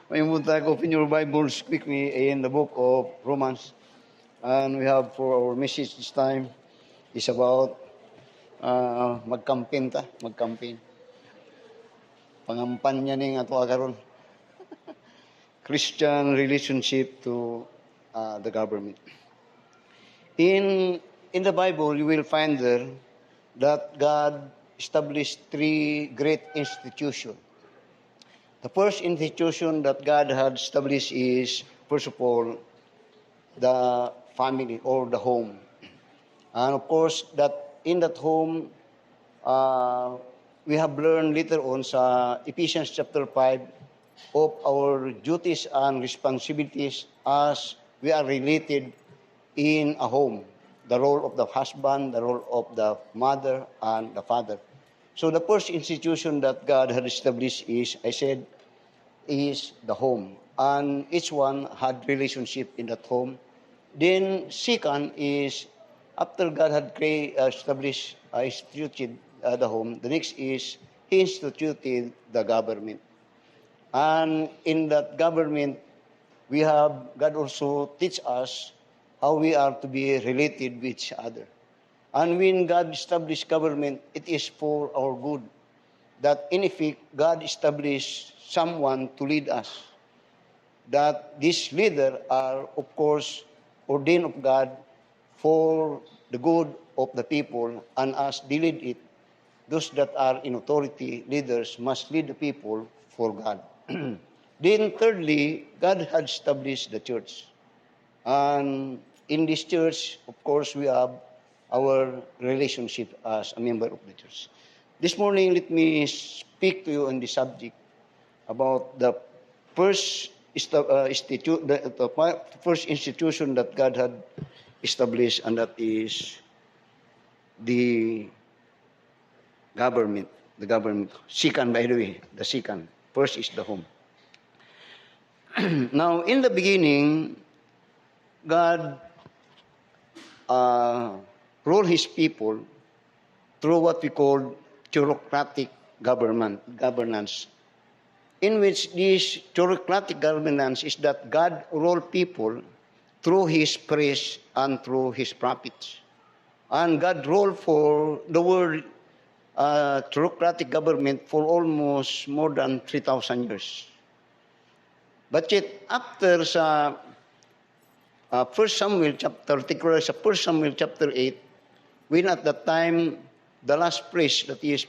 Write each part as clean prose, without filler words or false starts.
May munta, open your Bibles quickly in the book of Romans. And we have for our message this time is about magcampaign. Pangampanya ning ato karon. Christian relationship to the government. In the Bible, you will find there that God established three great institutions. The first institution that God had established is, first of all, the family or the home. And of course, that in that home, we have learned later on sa Ephesians chapter 5 of our duties and responsibilities as we are related in a home. The role of the husband, the role of the mother, and the father. So the first institution that God had established is, I said, is the home. And each one had relationship in that home. Then second is, after God had established, instituted the home, the next is, He instituted the government. And in that government, God also teach us how we are to be related with each other. And when God established government, it is for our good. That in effect, God established someone to lead us. That these leaders are, of course, ordained of God for the good of the people, and as they lead it, those that are in authority, leaders, must lead the people for God. Then thirdly, God had established the church. And in this church, of course, we have our relationship as a member of the church. This morning, let me speak to you on the subject about the first first institution that God had established, and that is the government. The government. Second, by the way, the second. First is the home. Now, in the beginning, God ruled His people through what we call theocratic governance, in which this theocratic governance is that God ruled people through His priests and through His prophets. And God ruled for the world theocratic government for almost more than 3,000 years. But yet, after sa 1 Samuel chapter, particularly sa 1 Samuel chapter 8, when at that time, the last priest that is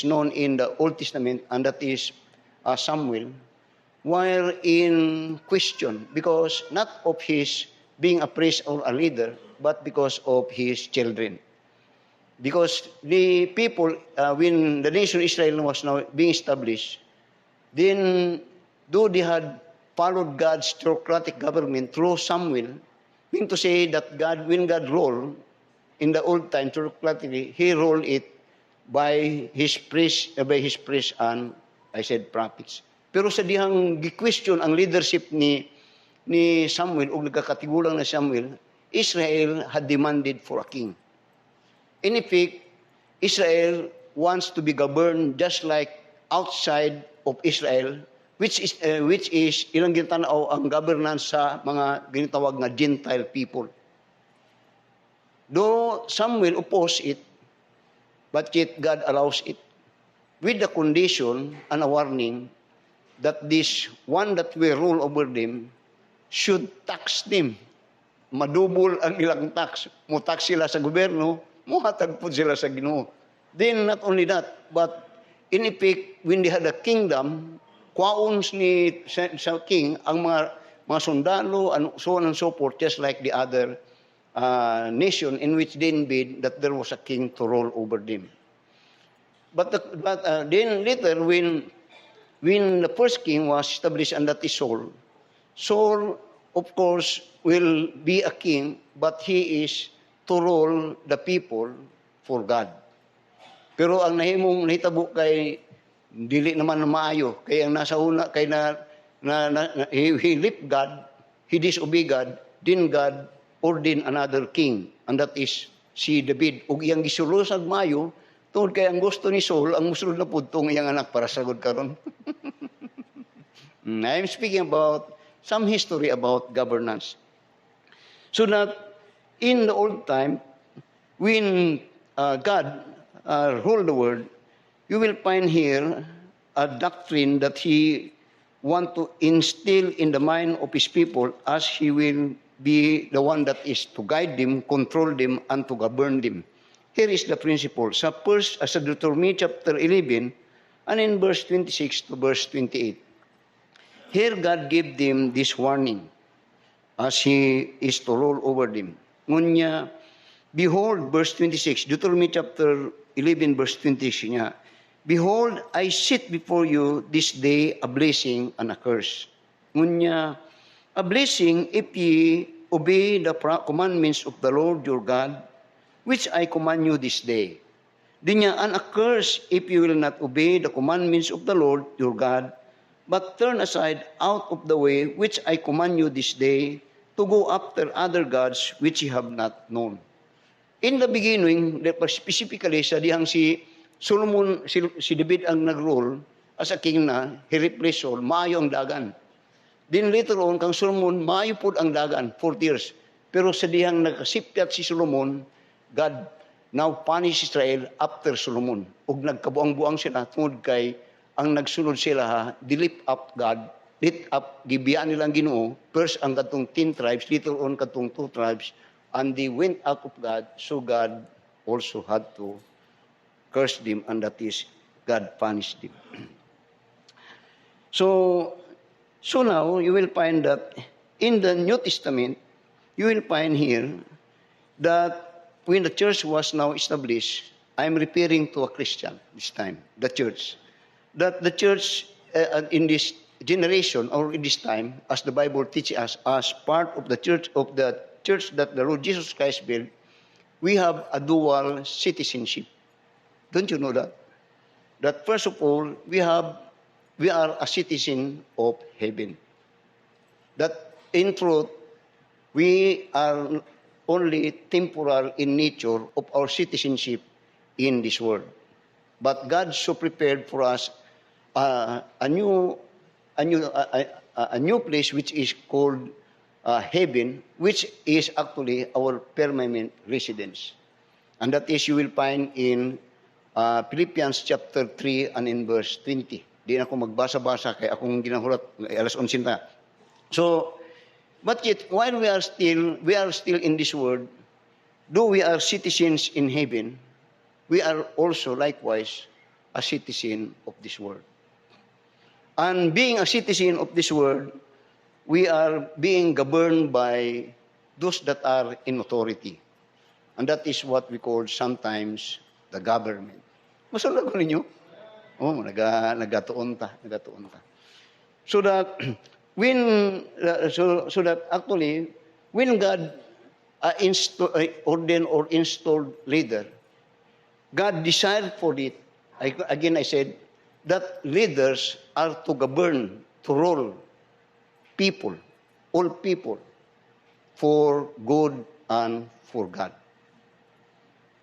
known in the Old Testament, and that is Samuel, were in question because not of his being a priest or a leader, but because of his children. Because the people, when the nation Israel was now being established, then though they had followed God's theocratic government through Samuel, mean to say that when God ruled in the old time theocratically, He ruled it by His priests and, I said, prophets. Pero sa dihang gi-question ang leadership ni Samuel, o nagkakatigulang na Samuel, Israel had demanded for a king. In effect, Israel wants to be governed just like outside of Israel, which is ilang ginatanaw ang governance sa mga ginatawag nga Gentile people. Though Samuel opposed it, but yet God allows it, with the condition and a warning that this one that will rule over them should tax them. Madubol ang ilang tax. Mo-tax sila sa gobyerno, muhatag po sila sa Ginoo. Then not only that, but in effect, when they had a kingdom, kwaons ni sa king ang mga sundalo and so on and so forth, just like the other nation in which they bid that there was a king to rule over them. But then later, when the first king was established, and that is Saul, of course, will be a king, but he is to rule the people for God. Pero ang nahitabo kay dili naman na maayo, kay ang nasa una kay he left God, he disobeyed God, then God ordained another king, and that is si David. Ug iyang gisulusag maayo tungod kay ang gusto ni Saul ang musulod na pudtong iyang anak para sagod karon. I am speaking about some history about governance. So that in the old time, when God ruled the world, you will find here a doctrine that He want to instill in the mind of His people, as He will be the one that is to guide them, control them, and to govern them. Here is the principle. Sa Deuteronomy chapter 11, and in verse 26 to verse 28. Here God gave them this warning as He is to rule over them. Ngunya, behold, verse 26, Deuteronomy chapter 11, verse 26 niya, behold, I set before you this day a blessing and a curse. Ngunya, a blessing if ye obey the commandments of the Lord your God, which I command you this day. Dinya, and a curse if you will not obey the commandments of the Lord your God, but turn aside out of the way which I command you this day, to go after other gods which ye have not known. In the beginning, specifically sa dihang si Solomon, si David ang nag-rule as a king na, he replaced Saul, maayo ang dagan. Then later on, kang Solomon, maayo po ang dagan, 40 years. Pero sa dihang nagkasipyat si Solomon, God now punish Israel after Solomon. Ug nagkabuang-buang sila, tungod kay ang nagsunod sila ha, dilip up God, lit up, gibiyaan nilang Ginoo, first ang katong 10 tribes, later on katong 2 tribes, and they went out of God, so God also had to curse them, and that is, God punished them. So now, you will find that in the New Testament, you will find here that when the church was now established, I'm referring to a Christian this time, the church, that the church in this generation or in this time, as the Bible teaches us, as part of the church that the Lord Jesus Christ built, we have a dual citizenship. Don't you know that? That first of all, we are a citizen of heaven. That in truth, we are only temporal in nature of our citizenship in this world. But God so prepared for us a new place which is called heaven, which is actually our permanent residence. And that is, you will find in Philippians chapter 3 and in verse 20. Di na ako magbasa-basa kaya akong ginahulat alas 11 na. So, but yet, while we are still in this world, though we are citizens in heaven, we are also likewise a citizen of this world. And being a citizen of this world, we are being governed by those that are in authority. And that is what we call sometimes the government. Masunod ko ninyo? Oh, nagatuon ta. So that so that actually when God ordained or installed leader, God desired for it. Again, I said that leaders are to govern, to rule people, all people, for good and for God.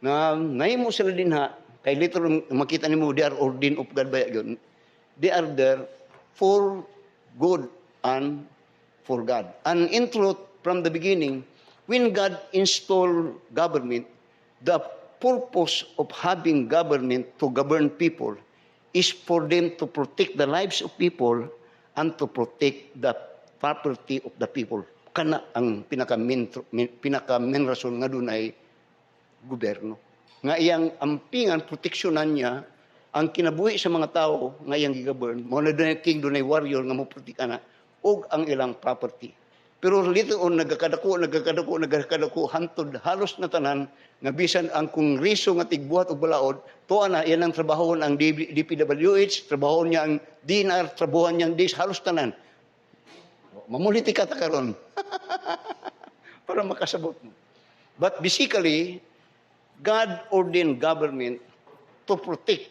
Na nahimo sila din ha, kay later makita nimo they are ordained of God by yun. They are there for good and for God. And in truth, from the beginning, when God installed government, the purpose of having government to govern people is for them to protect the lives of people and to protect the property of the people. Kana ang pinaka-main rason nga doon ay gobyerno. Nga iyang ampingan, proteksyonan niya ang kinabuhi sa mga tao nga iyang gigovern. Mo na doon king, doon ay warrior nga mo protekta na og ang ilang property. Pero later on, nagkakadako, hantod, halos na tanan, nga bisan ang kongreso nga tigbuhat o balaod, tuwa na, yan ang trabaho ng DPWH, trabaho niya ang DNR, trabaho niya ang DIS, halos tanan. Mamuliti ka ta karon para makasabot mo. But basically, God ordained government to protect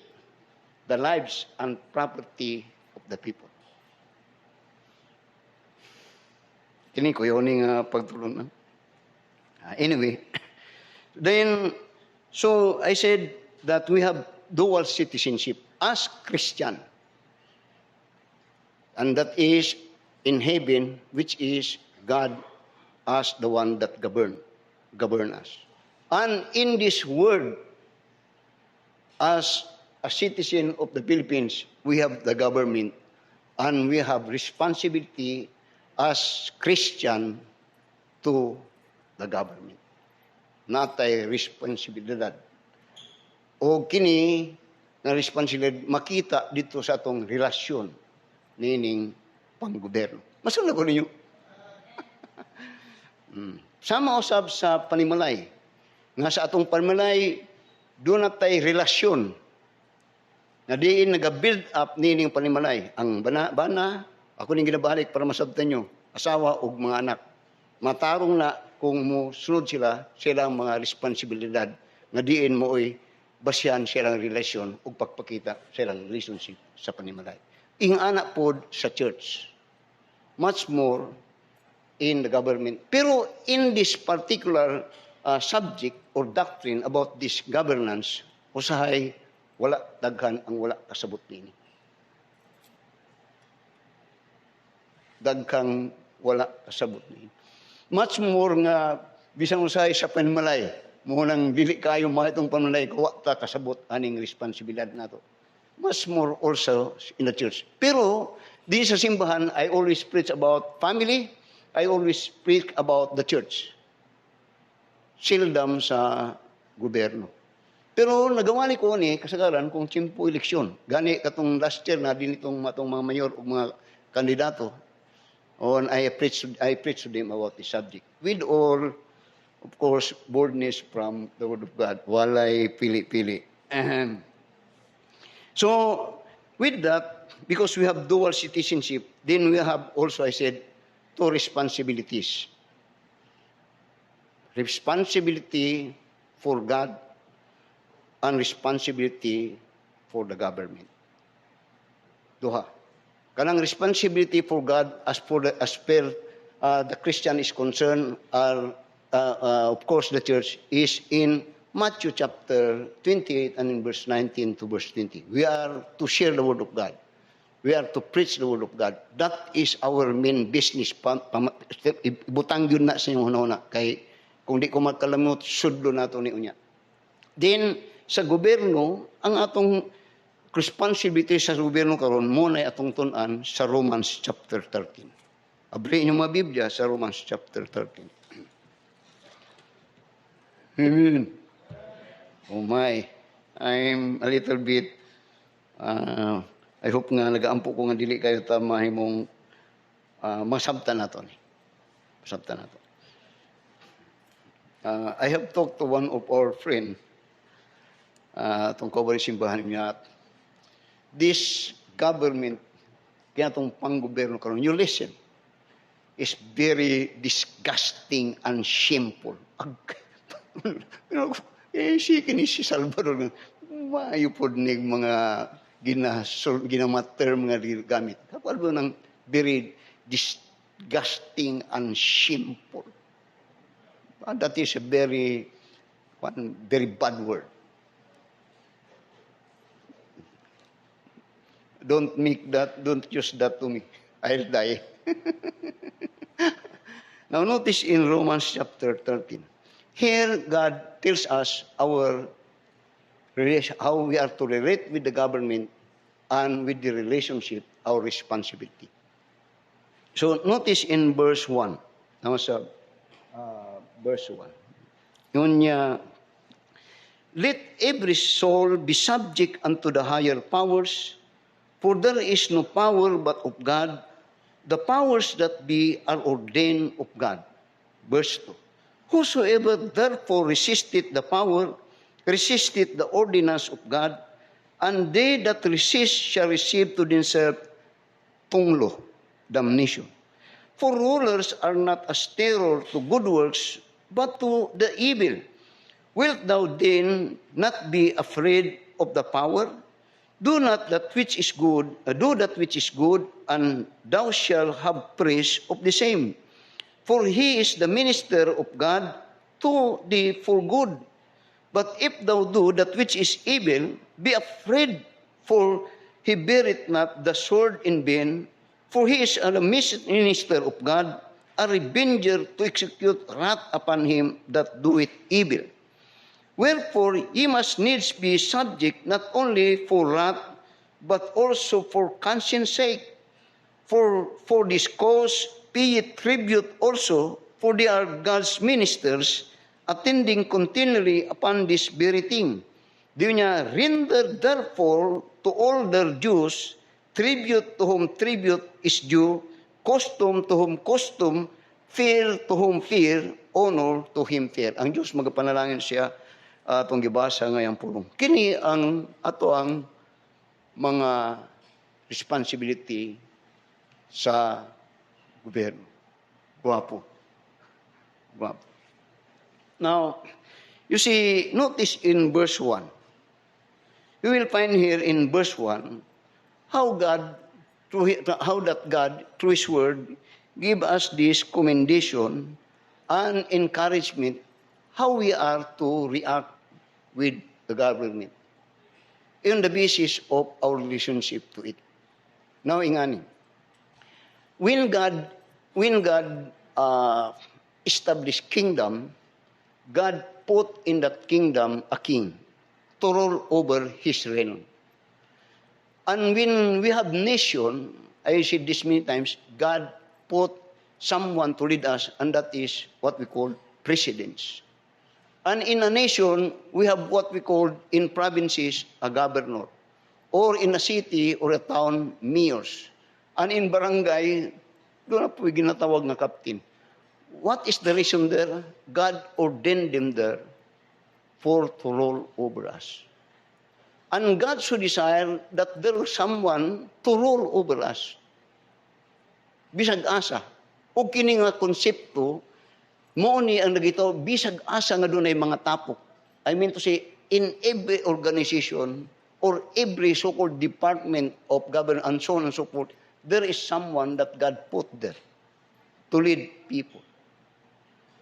the lives and property of the people. Kini ko yun yung pagtulong. Anyway, then, so I said that we have dual citizenship as Christian. and that is in heaven, which is God as the one that govern us. And in this world, as a citizen of the Philippines, we have the government, and we have responsibility as Christian to the government. Natay responsibilidad. O kini na responsibilidad makita dito sa atong relasyon nining panggoberno. Masuna ko ninyo. Sama usab sa panimalay. Nga sa atong panimalay, doon natay relasyon na diin nag-build up nining panimalay. Ang bana, ako ning ginabalik para masabtan nyo, asawa o mga anak. Matarong na kung mo sunod silang mga responsibilidad nga diin mo ay basyan silang relasyon o pagpakita silang relationship sa panimalay. Ing anak pod sa church. Much more in the government. Pero in this particular subject or doctrine about this governance, usahay wala daghan ang wala kasabot nini. Daghang wala kasabot nini. Much more nga bisang usahay sa panimalay, mo nang dili kayo mahitong panimalay ko ta kasabot aning responsibilidad nato. Much more also in the church. Pero di sa simbahan, I always preach about family. I always speak about the church. Seldom sa gobyerno. Pero nagawali ko ni kasagaran kung tiyempo eleksyon. Gani katong last year na din itong matong mga mayor o mga kandidato. And I preach to them about the subject. With all, of course, boldness from the Word of God. Walay pili-pili. So, with that, because we have dual citizenship, then we have also, I said, two responsibilities. Responsibility for God and responsibility for the government. Duha. Kanang responsibility for God as per the Christian is concerned, of course the church is in Matthew chapter 28 and in verse 19 to verse 20. We are to share the word of God. We are to preach the word of God. That is our main business. Ibutang yun na sa inyong hunahuna. Kay kung di ko magkalamot, sudlo na ito ni unya. Then, sa gobyerno, ang atong responsibility sa gobyerno karon muna ay atong tunan sa Romans chapter 13. Abri niyo mga Biblia sa Romans chapter 13. Amen. Oh my. I'm a little bit I hope nga nagaampo ko nga dili kayo ta mahimong masabtan nato ni. Masabtan nato. I have talked to one of our friend tungkol ba simbahan niya. This government, kaya itong panggoberno karon, you listen, is very disgusting and shameful. Si Salvador, maayo po ni mga ginamater mga gamit. Kapal ba ng very disgusting and shameful. That is a very bad word. Don't use that to me. I'll die. Now notice in Romans chapter 13. Here God tells us how we are to relate with the government and with the relationship, our responsibility. So notice in verse 1. Now sa verse 1. Yun niya, let every soul be subject unto the higher powers, for there is no power but of God. The powers that be are ordained of God. Verse 2. Whosoever therefore resisteth the power, resisteth the ordinance of God, and they that resist shall receive to themselves tunglo, damnation. For rulers are not as terror to good works, but to the evil. Wilt thou then not be afraid of the power? Do that which is good, and thou shalt have praise of the same. For he is the minister of God to thee for good. But if thou do that which is evil, be afraid, for he beareth not the sword in vain. For he is a minister of God, a revenger to execute wrath upon him that doeth evil. Wherefore ye must needs be subject not only for wrath, but also for conscience sake. For this cause pay ye tribute also, for they are God's ministers, attending continually upon this very thing. Di niya, render therefore to all their dues, tribute to whom tribute is due, custom to whom custom, fear to whom fear, honor to him fear. Ang Diyos magapanalangin siya atong gibasa ngayong pulong. Kini ang ato ang mga responsibility sa gobyerno. Guwapo. Now, you see, notice in verse 1. You will find here in verse 1 how that God, through His Word, give us this commendation and encouragement how we are to react with the government on the basis of our relationship to it. Now, ingani, when God established kingdom, God put in that kingdom a king to rule over his realm. And when we have nation, I said this many times, God put someone to lead us, and that is what we call presidents. And in a nation, we have what we call in provinces a governor, or in a city or a town, mayors. And in barangay, doon na po ginatawag na captain. What is the reason there? God ordained them there for to rule over us. And God so desire that there is someone to rule over us. Bisag asa. O kini nga konsepto, mo ni ang nagitaw, bisag asa nga doon ay mga tapok. I mean to say, in every organization or every so-called department of government and so on and so forth, there is someone that God put there to lead people.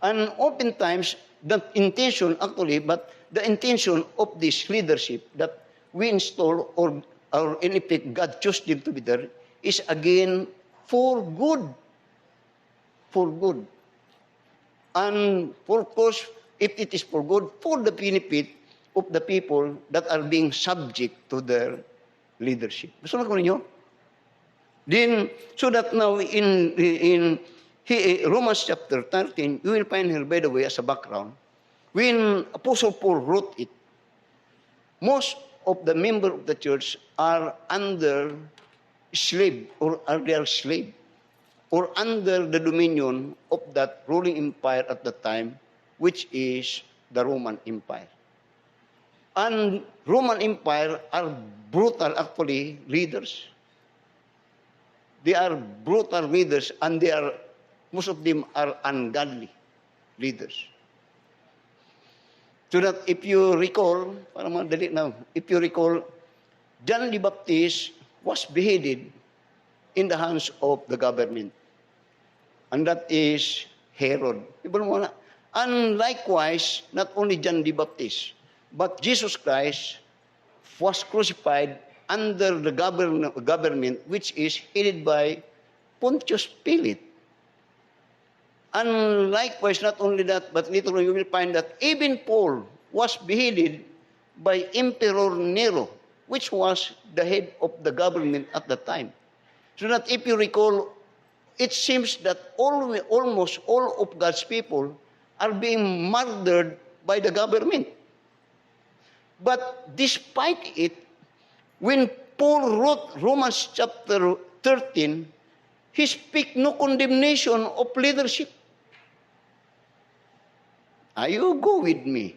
And oftentimes, the intention actually, but the intention of this leadership that we install or in effect God chose them to be there is again for good. For good. And for course, if it is for good, for the benefit of the people that are being subject to their leadership. Gusto na ko ninyo? Then, so that now in Romans chapter 13, you will find here, by the way, as a background, when Apostle Paul wrote it, most of the members of the church are under slave, or are their slave, or under the dominion of that ruling empire at the time, which is the Roman Empire. And Roman Empire are brutal, actually, leaders. They are brutal leaders, and they are, most of them are ungodly leaders. So that if you recall, para madali na, if you recall, John the Baptist was beheaded in the hands of the government. And that is Herod. And likewise, not only John the Baptist, but Jesus Christ was crucified under the government which is headed by Pontius Pilate. And likewise, not only that, but later on you will find that even Paul was beheaded by Emperor Nero, which was the head of the government at the time. So that if you recall, it seems that almost all of God's people are being murdered by the government. But despite it, when Paul wrote Romans chapter 13, he speaks no condemnation of leadership. You go with me.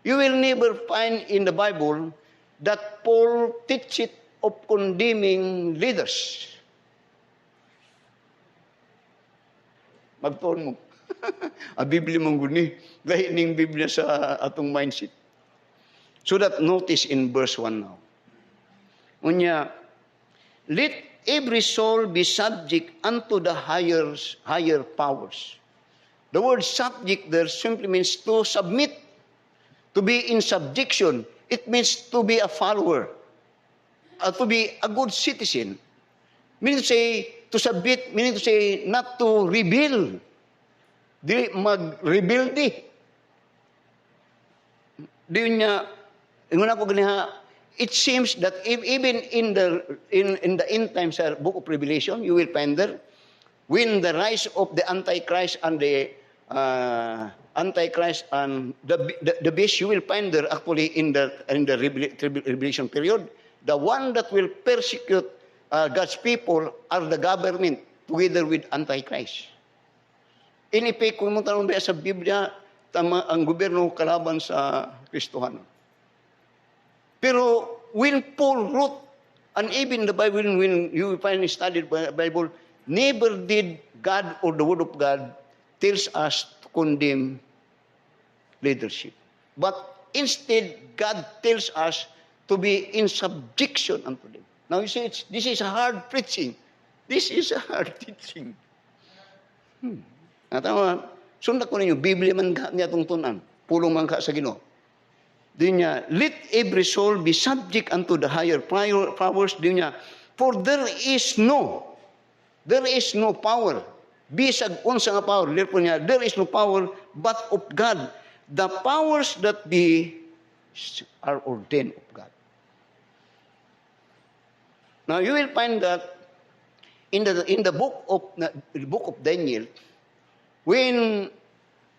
You will never find in the Bible that Paul teaches of condemning leaders. Magtuon mo. A Biblia mong guni. Lahi ning Biblia sa atong mindset. So that notice in verse 1 now. Unya, let every soul be subject unto the higher powers. The word subject there simply means to submit, to be in subjection. It means to be a follower, to be a good citizen. Meaning to say, to submit, meaning to say, not to rebel. Di mag-rebel di. Di niya, ingon ako ganiha, it seems that even in the end times sa book of Revelation, you will find there, when the rise of the Antichrist and the the beast, you will find there actually in the Revelation period, the one that will persecute God's people are the government together with Antichrist. In effect, kung mo tanong ba sa Biblia, tama ang gobyerno kalaban sa Kristohan. Pero when Paul wrote, and even the Bible, when you find studied the Bible, never did God or the Word of God tells us to condemn leadership. But instead, God tells us to be in subjection unto them. Now you see, this is a hard preaching. This is a hard teaching. Tama, sundak ko ninyo, Biblia man ka niya itong tunan. Pulong man ka sa Ginoo. Di niya, let every soul be subject unto the higher powers. Di niya, for there is no power. Bisag unsa nga power. Therefore niya, there is no power but of God. The powers that be are ordained of God. Now you will find that in the book of Daniel, when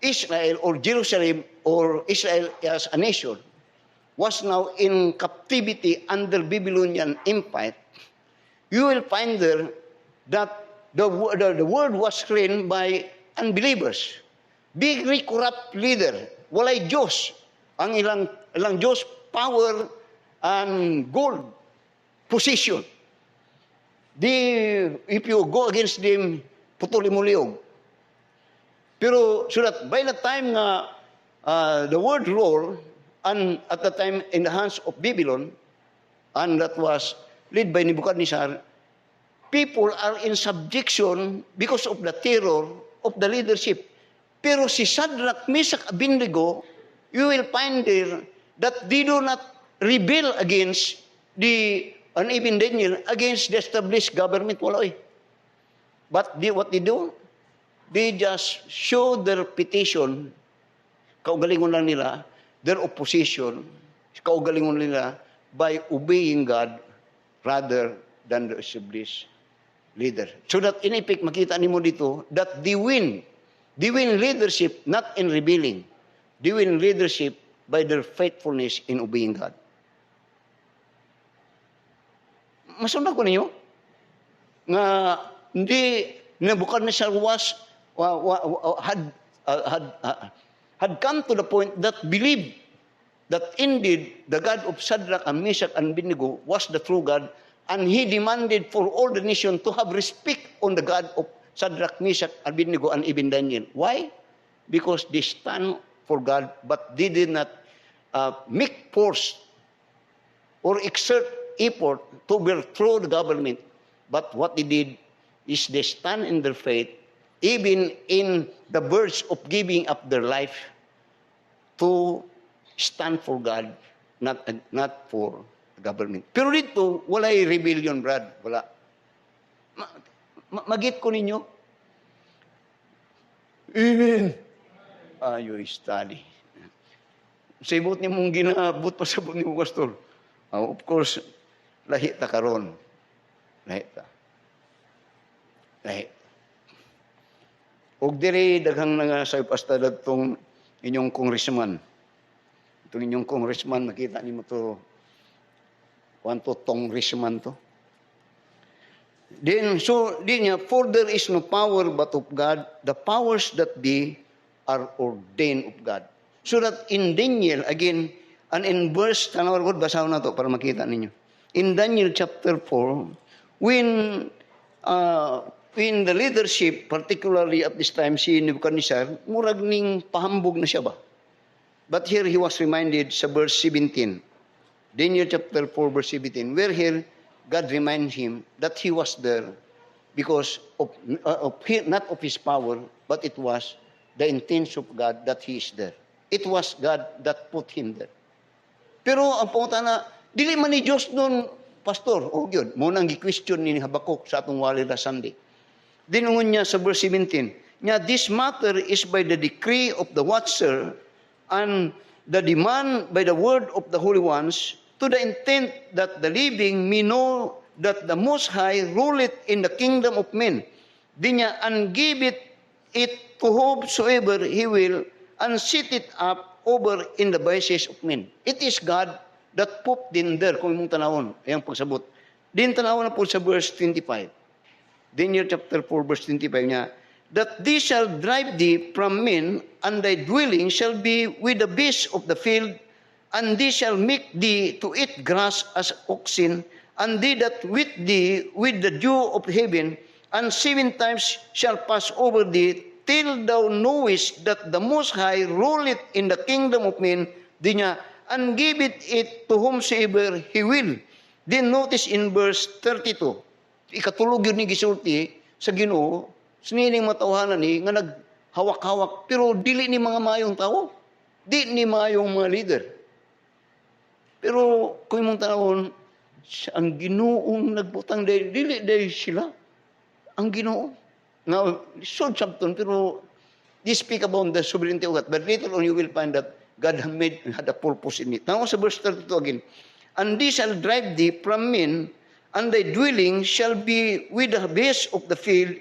Israel or Jerusalem or Israel as a nation was now in captivity under Babylonian Empire, you will find there that the word was written by unbelievers. Very corrupt leader. Walay Diyos. Ang ilang Diyos, power and gold, position. If you go against them, putuli mo liog. Pero so that by the time nga the word roll, and at the time in the hands of Babylon, and that was led by Nebuchadnezzar, people are in subjection because of the terror of the leadership. Pero si Shadrach, Meshach, Abednego, you will find there that they do not rebel against and even Daniel, against the established government. Wala. But what they do? They just show their petition, kaugalingon lang nila, their opposition, kaugalingon nila, by obeying God rather than the established leader. So that in effect, makita nimo dito, that they win leadership not in rebelling. They win leadership by their faithfulness in obeying God. Masunod ko ninyo, nga hindi Nebuchadnezzar had come to the point that believed that indeed the God of Shadrach and Meshach and Abednego was the true God, and he demanded for all the nation to have respect on the God of Shadrach, Meshach, Abednego, and even Daniel. Why? Because they stand for God, but they did not make force or exert effort to overthrow the government. But what they did is they stand in their faith, even in the verge of giving up their life to stand for God, not for the government. Pero dito, walay rebellion, Brad. Wala. Magit ko ninyo? Amen. You study. Sa ibot ni mong ginabot pa sa ibot ni mong pastor. Of course, lahi ta karon. Lahi ta. Lahi. Og diri daghang nga sa pasta dagtong inyong congressman. Itong inyong congressman, nakita nimo to. Kwanto congressman to. Then, for there is no power but of God, the powers that be are ordained of God. So that in Daniel, again, and in verse, tanawar ko, basahin na to para makita ninyo. In Daniel chapter 4, when the leadership, particularly at this time, si Nebuchadnezzar, murag ning pahambog na siya ba? But here he was reminded sa verse 17. Daniel chapter 4, verse 17, where here, God reminds him that he was there because not of his power, but it was the intention of God that he is there. It was God that put him there. Pero ang punta na, dili man ni Diyos nun Pastor, yun, muna ang gi-question ni Habakuk sa atong wali na Sunday. Dinungon niya sa verse 17, niya, this matter is by the decree of the watcher and the demand by the word of the holy ones, to the intent that the living may know that the Most High ruleth in the kingdom of men. Di niya, and give it to whomsoever he will, and set it up over in the vices of men. It is God that put din there, kung mong tanawon, ayang pagsabot. Din tanawon na po sa verse 25. Daniel chapter 4, verse 25 niya, that thee shall drive thee from men, and thy dwelling shall be with the beasts of the field, and thee shall make thee to eat grass as oxen, and they that with thee with the dew of heaven, and 7 times shall pass over thee, till thou knowest that the Most High ruleth in the kingdom of men, di niya, and give it to whomsoever he will. Then notice in verse 32, ikatulog yun ni gisulti sa Ginoo, sinining matawhanan ni, nga naghawak-hawak, pero dili ni mga mayong tao, di ni mayong mga leader. Pero kung mong tanawon, ang Ginoong nagbutang dili sila. Ang Ginoo. Now, so sabton, pero they speak about the sovereignty of God. But later on, you will find that God had a purpose in it. Now, sa verse 32 again, and they shall drive thee from men, and thy dwelling shall be with the beasts of the field.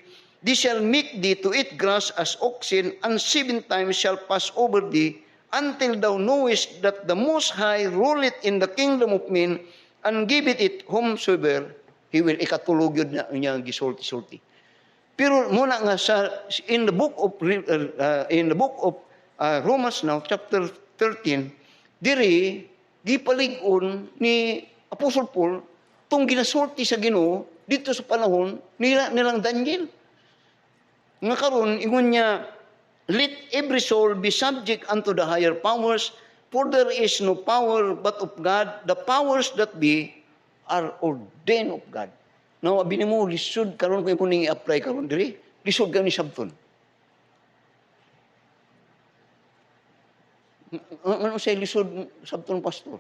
They shall make thee to eat grass as oxen, and 7 times shall pass over thee, until thou knowest that the Most High ruleth in the kingdom of men, and giveth it whomsoever he will. Ikatulog yun niya gisulti-sulti. Pero muna nga in the book of Romans now, chapter 13, diri gipalig-on ni Apostle Paul tong ginasulti sa Ginoo dito sa panahon nilang Daniel. Nga karon ingon niya, let every soul be subject unto the higher powers, for there is no power but of God. The powers that be are ordained of God. Now, abini mo, lisod karon ko yung i-apply karon diri. Lisod ka ni sabton. Ano say lisod sabton, pastor?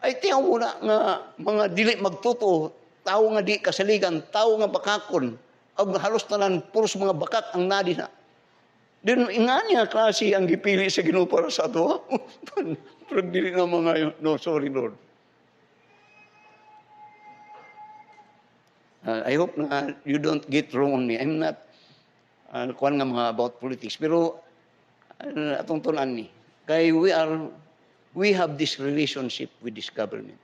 Ay, tiyaw mo na nga mga dili magtuto, tao nga di kasaligan, tao nga bakakon, ang halos tanan, puros mga bakak ang nadi na. Then, nga niya klase ang gipili sa Ginoo para sa ato. Pero dili na mga yun. No, sorry, Lord. I hope na you don't get wrong on me. I'm not kuwan nga mga about politics. Pero atong tunan ni. Kaya we have this relationship with this government.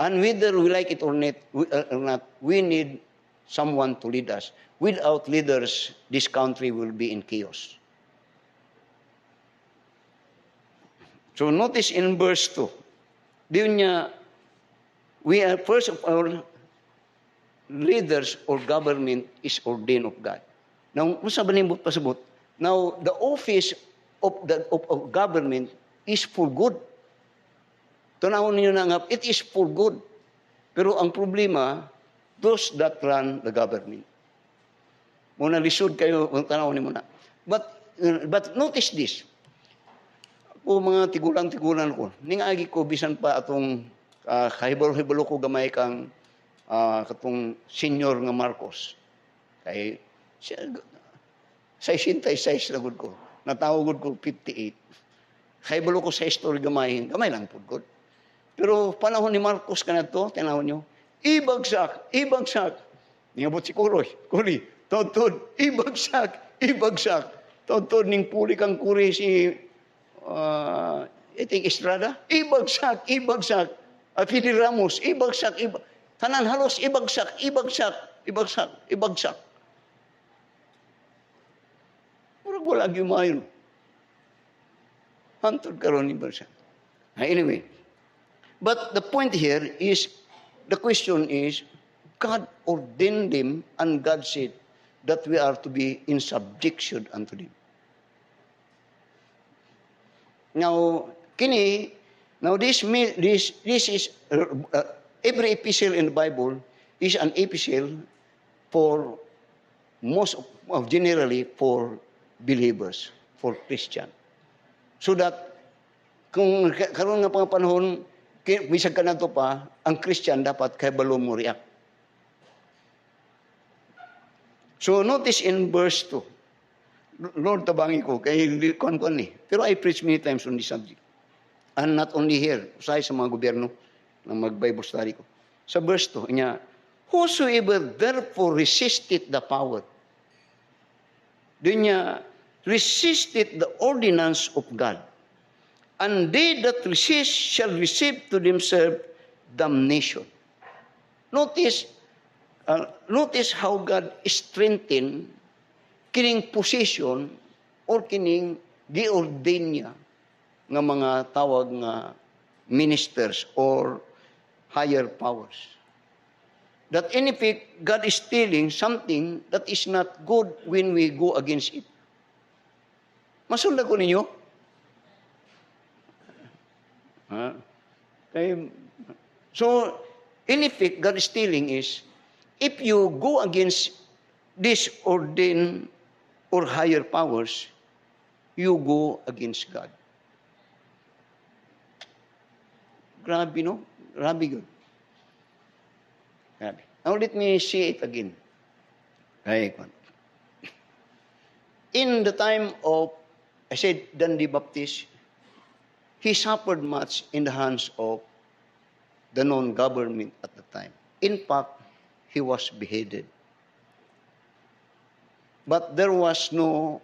And whether we like it or not, we need someone to lead us. Without leaders, this country will be in chaos. So notice in verse 2, diyon niya, we are first of all, leaders or government is ordained of God. Now, kung sa banimot pasabot, now the office of government is for good. Tunawon niyo na nga, it is for good. Pero ang problema, those that run the government. Muna lisod kayo, tanawon niyo muna. But notice this. Ako mga tigulan ko, ningagi ko bisan pa atong kahibalo-hibalo ko gamay kang katong senior nga Marcos. Kay 66 na gud ko. Natawag ko 58. Kahibalo ko sa story gamay lang pud gud. Pero panahon ni Marcos kanadto, tinawon niyo, ibagsak. Ningabot si Kuli, tod, ibagsak. Tod, ning puli kang kuri si Iting Estrada, ibagsak. Fidel Ramos, ibagsak. Tanan halos ibagsak. Murag wala gyud maayo. Hantod karon ni Barsa. Anyway, but the point here is, the question is, God ordained them and God said that we are to be in subjection unto them. Now, this is every epistle in the Bible is an epistle for generally for believers, for Christian. So that kung karon nga panahon Bisag ka na to pa, ang Christian dapat kay balo mo react. So notice in verse 2, Lord, tabangi ko, kay kuan ni. Pero I preach many times on this subject. And not only here, usay sa mga gobyerno na mag-Bible study ko. Sa verse 2, niya, whosoever therefore resisted the power, din niya, resisted the ordinance of God, and they that resist shall receive to themselves damnation. Notice how God strengthened kining position or kining gi-ordain niya nga mga tawag nga ministers or higher powers. That in effect, God is stealing something that is not good when we go against it. Masundan ko ninyo? So, in effect, God is stealing is, if you go against this ordained or higher powers, you go against God. Grabe, no? Grabe yun. Grabe. Now, let me see it again. In the time of, I said, John the Baptist, he suffered much in the hands of the non-government at the time. In fact, he was beheaded. But there was no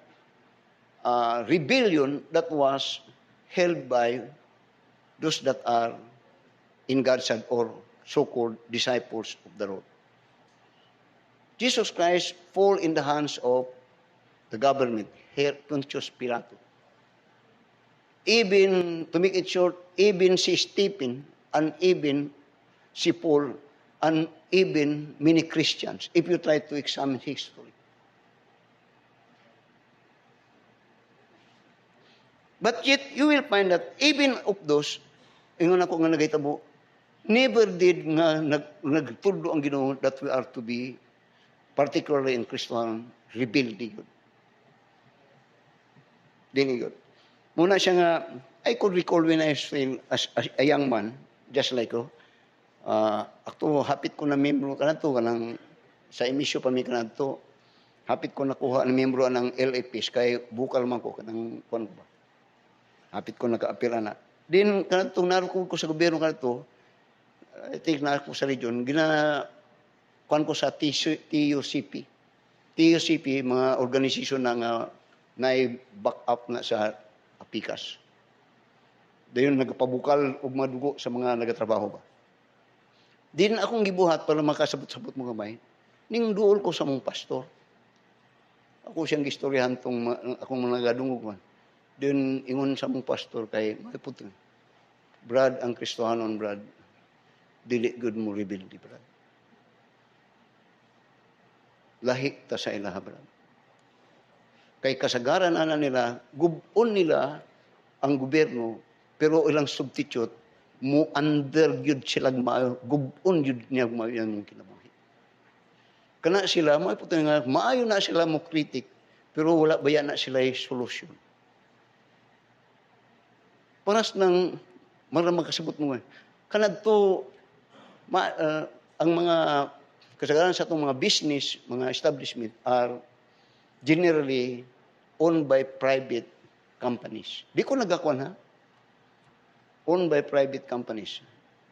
rebellion that was held by those that are in God's side or so-called disciples of the road. Jesus Christ fall in the hands of the government, here Pontius Pilato. Even, to make it short, even si Stephen and even si Paul and even many Christians, if you try to examine history. But yet, you will find that even of those, ingon ako nga nagahitabo, never did nga nagtuldo ang Ginoo that we are to be, particularly in Christian, rebel di yun. Dini yun. Muna siya nga, I could recall when I was still as a young man, just like ko, ako hapit ko na membro ka na to, kanang, sa emisyo pa mi ka na to, hapit ko nakuha na membro ng LAPs, kay bukal man ko, kanang, kuwan ko ba? Hapit ko naka-appear na. Din, kanang naroon ko sa gobyerno ka na to, I think na ako sa region, kuwan ko sa TUCP. TUCP, mga organisasyon na back up na sa apikas. Dayon nagpabukal og madugo sa mga nagatrabaho ba. Din akong gibuhat para makasabot-sabot mo gamay. Ning duol ko sa mong pastor. Ako siyang gistoryahan tong akong mga nagadungog man. Din ingon sa mong pastor kay may puto. Brad ang Kristohanon, Brad. Dili good mo rebel di Brad. Lahi ta sa ilaha, Brad. Kay kasagaran ana nila, gubon nila ang gobyerno, pero ilang substitute, mo under gyud sila maayo, gubon gyud niya maayo ang kinabuhi. Kana sila, maayo na sila mo kritik, pero wala baya na sila solusyon. Paras ng maramang kasabot mo. Kanadto, ang mga kasagaran sa itong mga business, mga establishment are generally owned by private companies. Di ko nagakuan ha? Owned by private companies.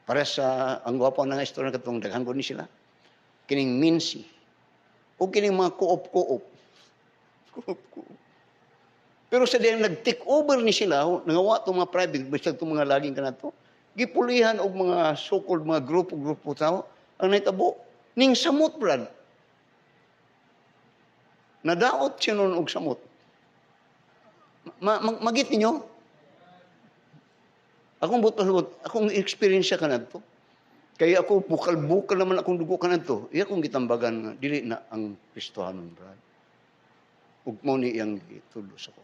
Para sa, ang gwapo na nga istorya katong daghan ko ni sila. Kining Minsi. O kining mga co-op. Pero sa diyang nag-take over ni sila, nangawa itong mga private, basta itong mga laging ka na ito, gipulihan og mga so-called mga grupo tao, ang naitabo, ning samot, Brad. Nadaot siya nun og samot. Magit ninyo? Akong experience ka na ito. Kaya ako, bukal-bukal naman akong dugo ka na ito. Iya akong gitambagan nga, dili na ang Kristohanon, Brad. Ug mo ni iyang itulo sa ko.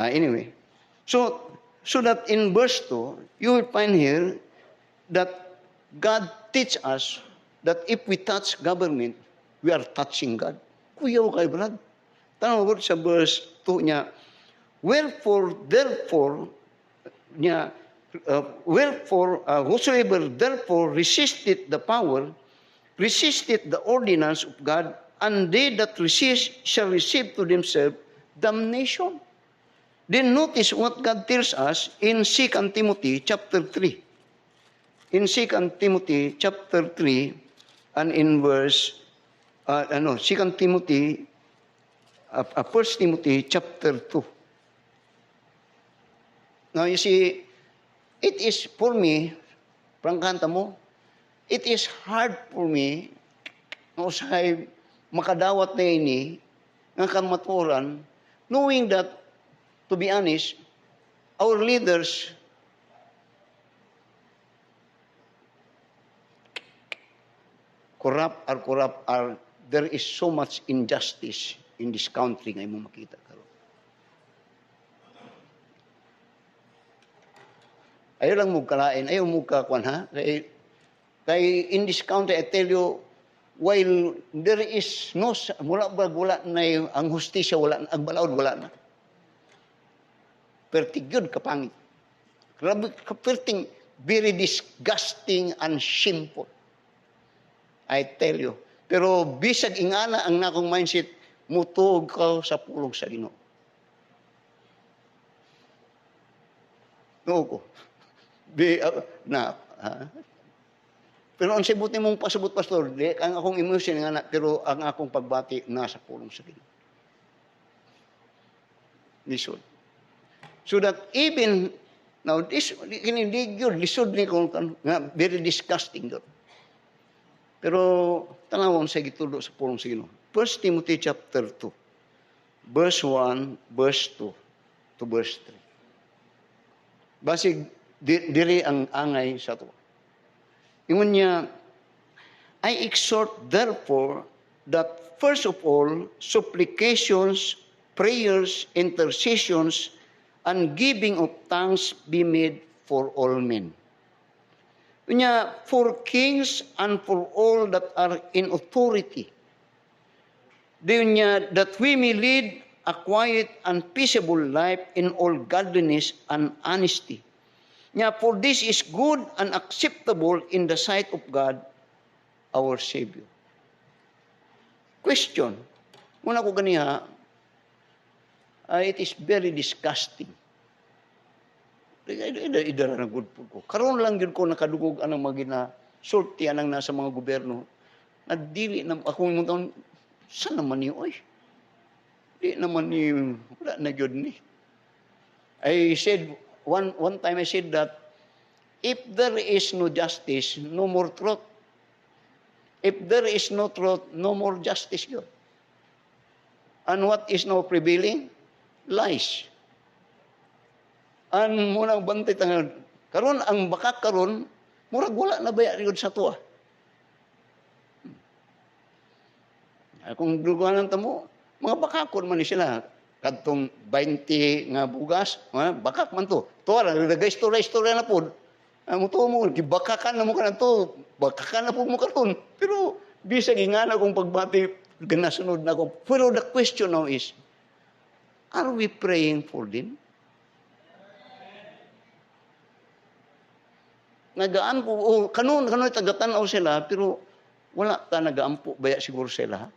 Anyway, so that in verse 2, you will find here that God teach us that if we touch government, we are touching God. Kuyaw kay Brad. Tanong sa verse 2 niya, wherefore, therefore, niya, Whosoever therefore resisteth the power, resisteth the ordinance of God, and they that resist shall receive to themselves damnation. Then notice what God tells us in 2 Timothy chapter 3. In 2 Timothy chapter 3 and in verse 2 Timothy 1 Timothy chapter 2. Now you see, it is for me, prangkanta mo, it is hard for me na usahay makadawat na ini ng kamaturan, knowing that, to be honest, our leaders corrupt, there is so much injustice in this country nga imong makita karon. Ayaw lang mo kalain, ayaw mo kakuan ha. Kay in this country, I tell you, while there is no, wala na ang hustisya, wala na, ang balaod, wala na. Pertigyod kapangit. Grabe, kaperting, very disgusting and shameful. I tell you. Pero bisag ingana ang nakong mindset, mutuog ka sa pulong sa Ginoo. Noo ko. Pero ang sibuti mong pasabot, pastor, di, ang akong emotion nga na, pero ang akong pagbati nasa pulong sa Ginoo. Lisod. So that even, now this, hindi yun, lisod ni kung very disgusting yun. Pero, tanawon sa gitulo sa pulong sa Ginoo. 1 Timothy chapter 2, verse 1, verse 2, to verse 3. Basig, diri ang angay sa to. Ingon niya, I exhort therefore that first of all, supplications, prayers, intercessions, and giving of thanks be made for all men. Kanya, for kings and for all that are in authority. Diyon niya, that we may lead a quiet and peaceable life in all godliness and honesty. Nya, for this is good and acceptable in the sight of God, our Savior. Question. Muna ko ganiha, it is very disgusting. Idara na good po ko. Karoon lang yun ko nakadugog anang magina sulti anang nasa mga gobyerno. Na dili na ako yung taon, saan naman niyo oy? Di naman niyo, wala na yun ni. I said, one time I said that if there is no justice, no more truth. If there is no truth, no more justice yun. And what is now prevailing? Lies. And munang bantay tangan. Karon ang baka karon, murag wala na baya yun sa tuwa. Kung duguanan tamo, mga bakakon man ni sila. Kadtong 20 nga bugas, bakak man to. Tuwa lang, nag-istorya na po. Muto mo, bakakan na mo ka na to. Bakakan na po mo karon. Pero, bisag ingana kong pagbati, ganasunod na ko. Pero the question now is, are we praying for them? Nagaan po, kanon tagatanaw sila, pero wala ta nagaampo, baya siguro sila.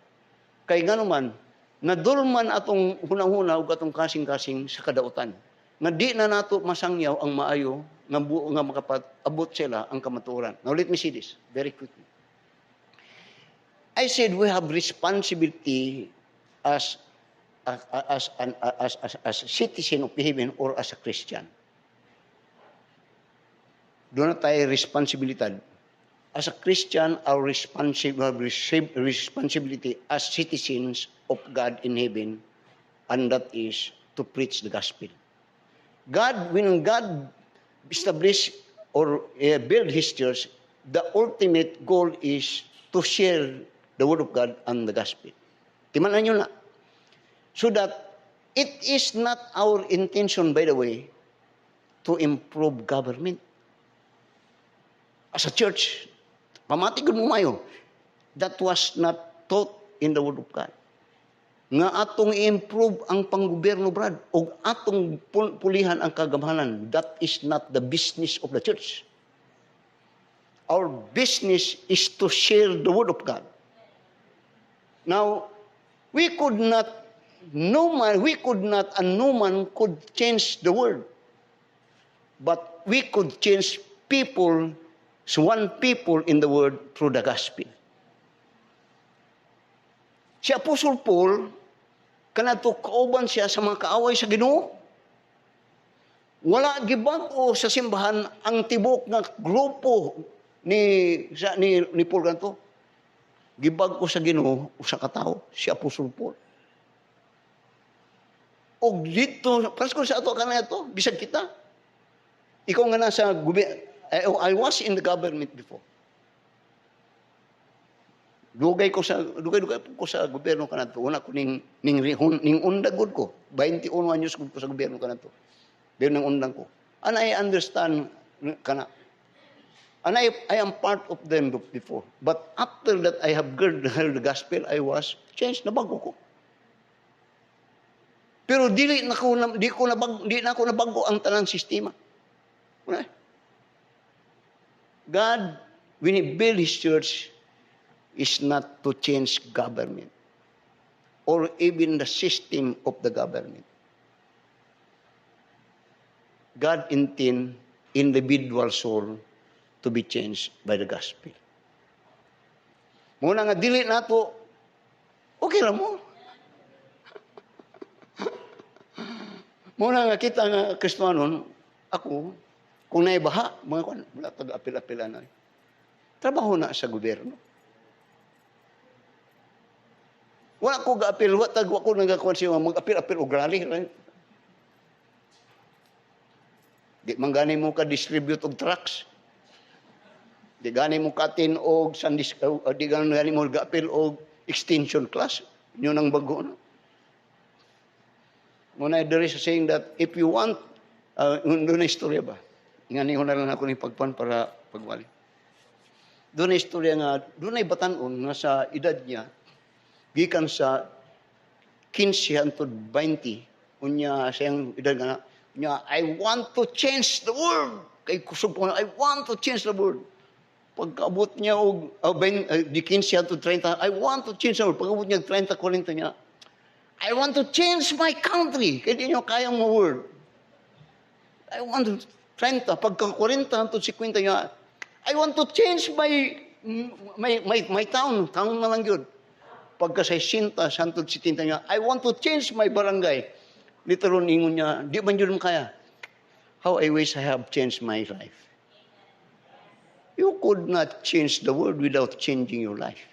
Kay gano man, nadulman atong hunang-huna ug atong kasing-kasing sa kadautan. Nga di na nato masangyaw ang maayo nga buo nga makapag-abot sila ang kamatuoran. Now let me see this very quickly. I said we have responsibility as a citizen of heaven or as a Christian. Doon na tayo responsibilidad. As a Christian, our responsibility as citizens of God in heaven, and that is to preach the gospel. When God established or build His church, the ultimate goal is to share the word of God and the gospel. Timanan nyo na. So that it is not our intention, by the way, to improve government. As a church, pamatigod mo mayo, that was not taught in the word of God. nga atong i-improve ang panggobyerno, Brad, o atong pulihan ang kagamahanan. That is not the business of the church. Our business is to share the Word of God. Now, we could not, no man could change the world. But we could change people, one people in the world through the gospel. Si Apostle Paul, kanato kauban siya sa mga kaaway sa Ginoo. Wala gibag-o sa simbahan ang tibok nga grupo ni Paul kanto. Gibag-o sa Ginoo usa ka tawo, si Apostle Paul. Og dito, pasko sa ato kanato, bisag kita. Ikaw nga nasa I was in the government before. Dugay ko sa gobyerno kanato. Una ko ning undag gud ko. 21 anyos ko sa gobyerno kanato. Pero nang undang ko. And I understand kana. And I am part of them before. But after that I have heard the gospel, I was changed, na bago ko. Pero di na ako nabago ang tanang sistema. God, when He built His church, is not to change government or even the system of the government. God intend individual soul to be changed by the gospel. Muna nga dili nato, okay lang mo. Muna nga kita nga Kristiyanon, ako, kung naibaha, mga kwan, wala tag-apil-apilan na. Trabaho na sa gobyerno. Wala ko ga-apil, wala ko nagkakuan siya, mag-apil-apil o grali. Di man gani mo ka-distribute og trucks. Di gani mo ka-tin og di gani mo ga-apil og extension class. Yun ang bago. No? Muna there is a saying that if you want, doon na istorya ba? Ingani ko na lang ako ni pagpan para pagwali. Doon na istorya nga, doon na batanon nga sa edad niya, gikan sa 15 hangtod 20, unya siyang edad nga, unya, I want to change the world. Kay kusog ko na, I want to change the world. Pagkaabot niya og di 15 hangtod 30, I want to change the world. Pagkaabot niya 30, 40 niya, I want to change my country. Kaya di niyo kayang mo world. I want to 30, pagka 40 hangtod 50 niya, I want to change my town. Town na lang yun. Pagka 60 hangtod 70 niya, I want to change my barangay. Literon ingon niya, di man yun kaya. How I wish I have changed my life. You could not change the world without changing your life.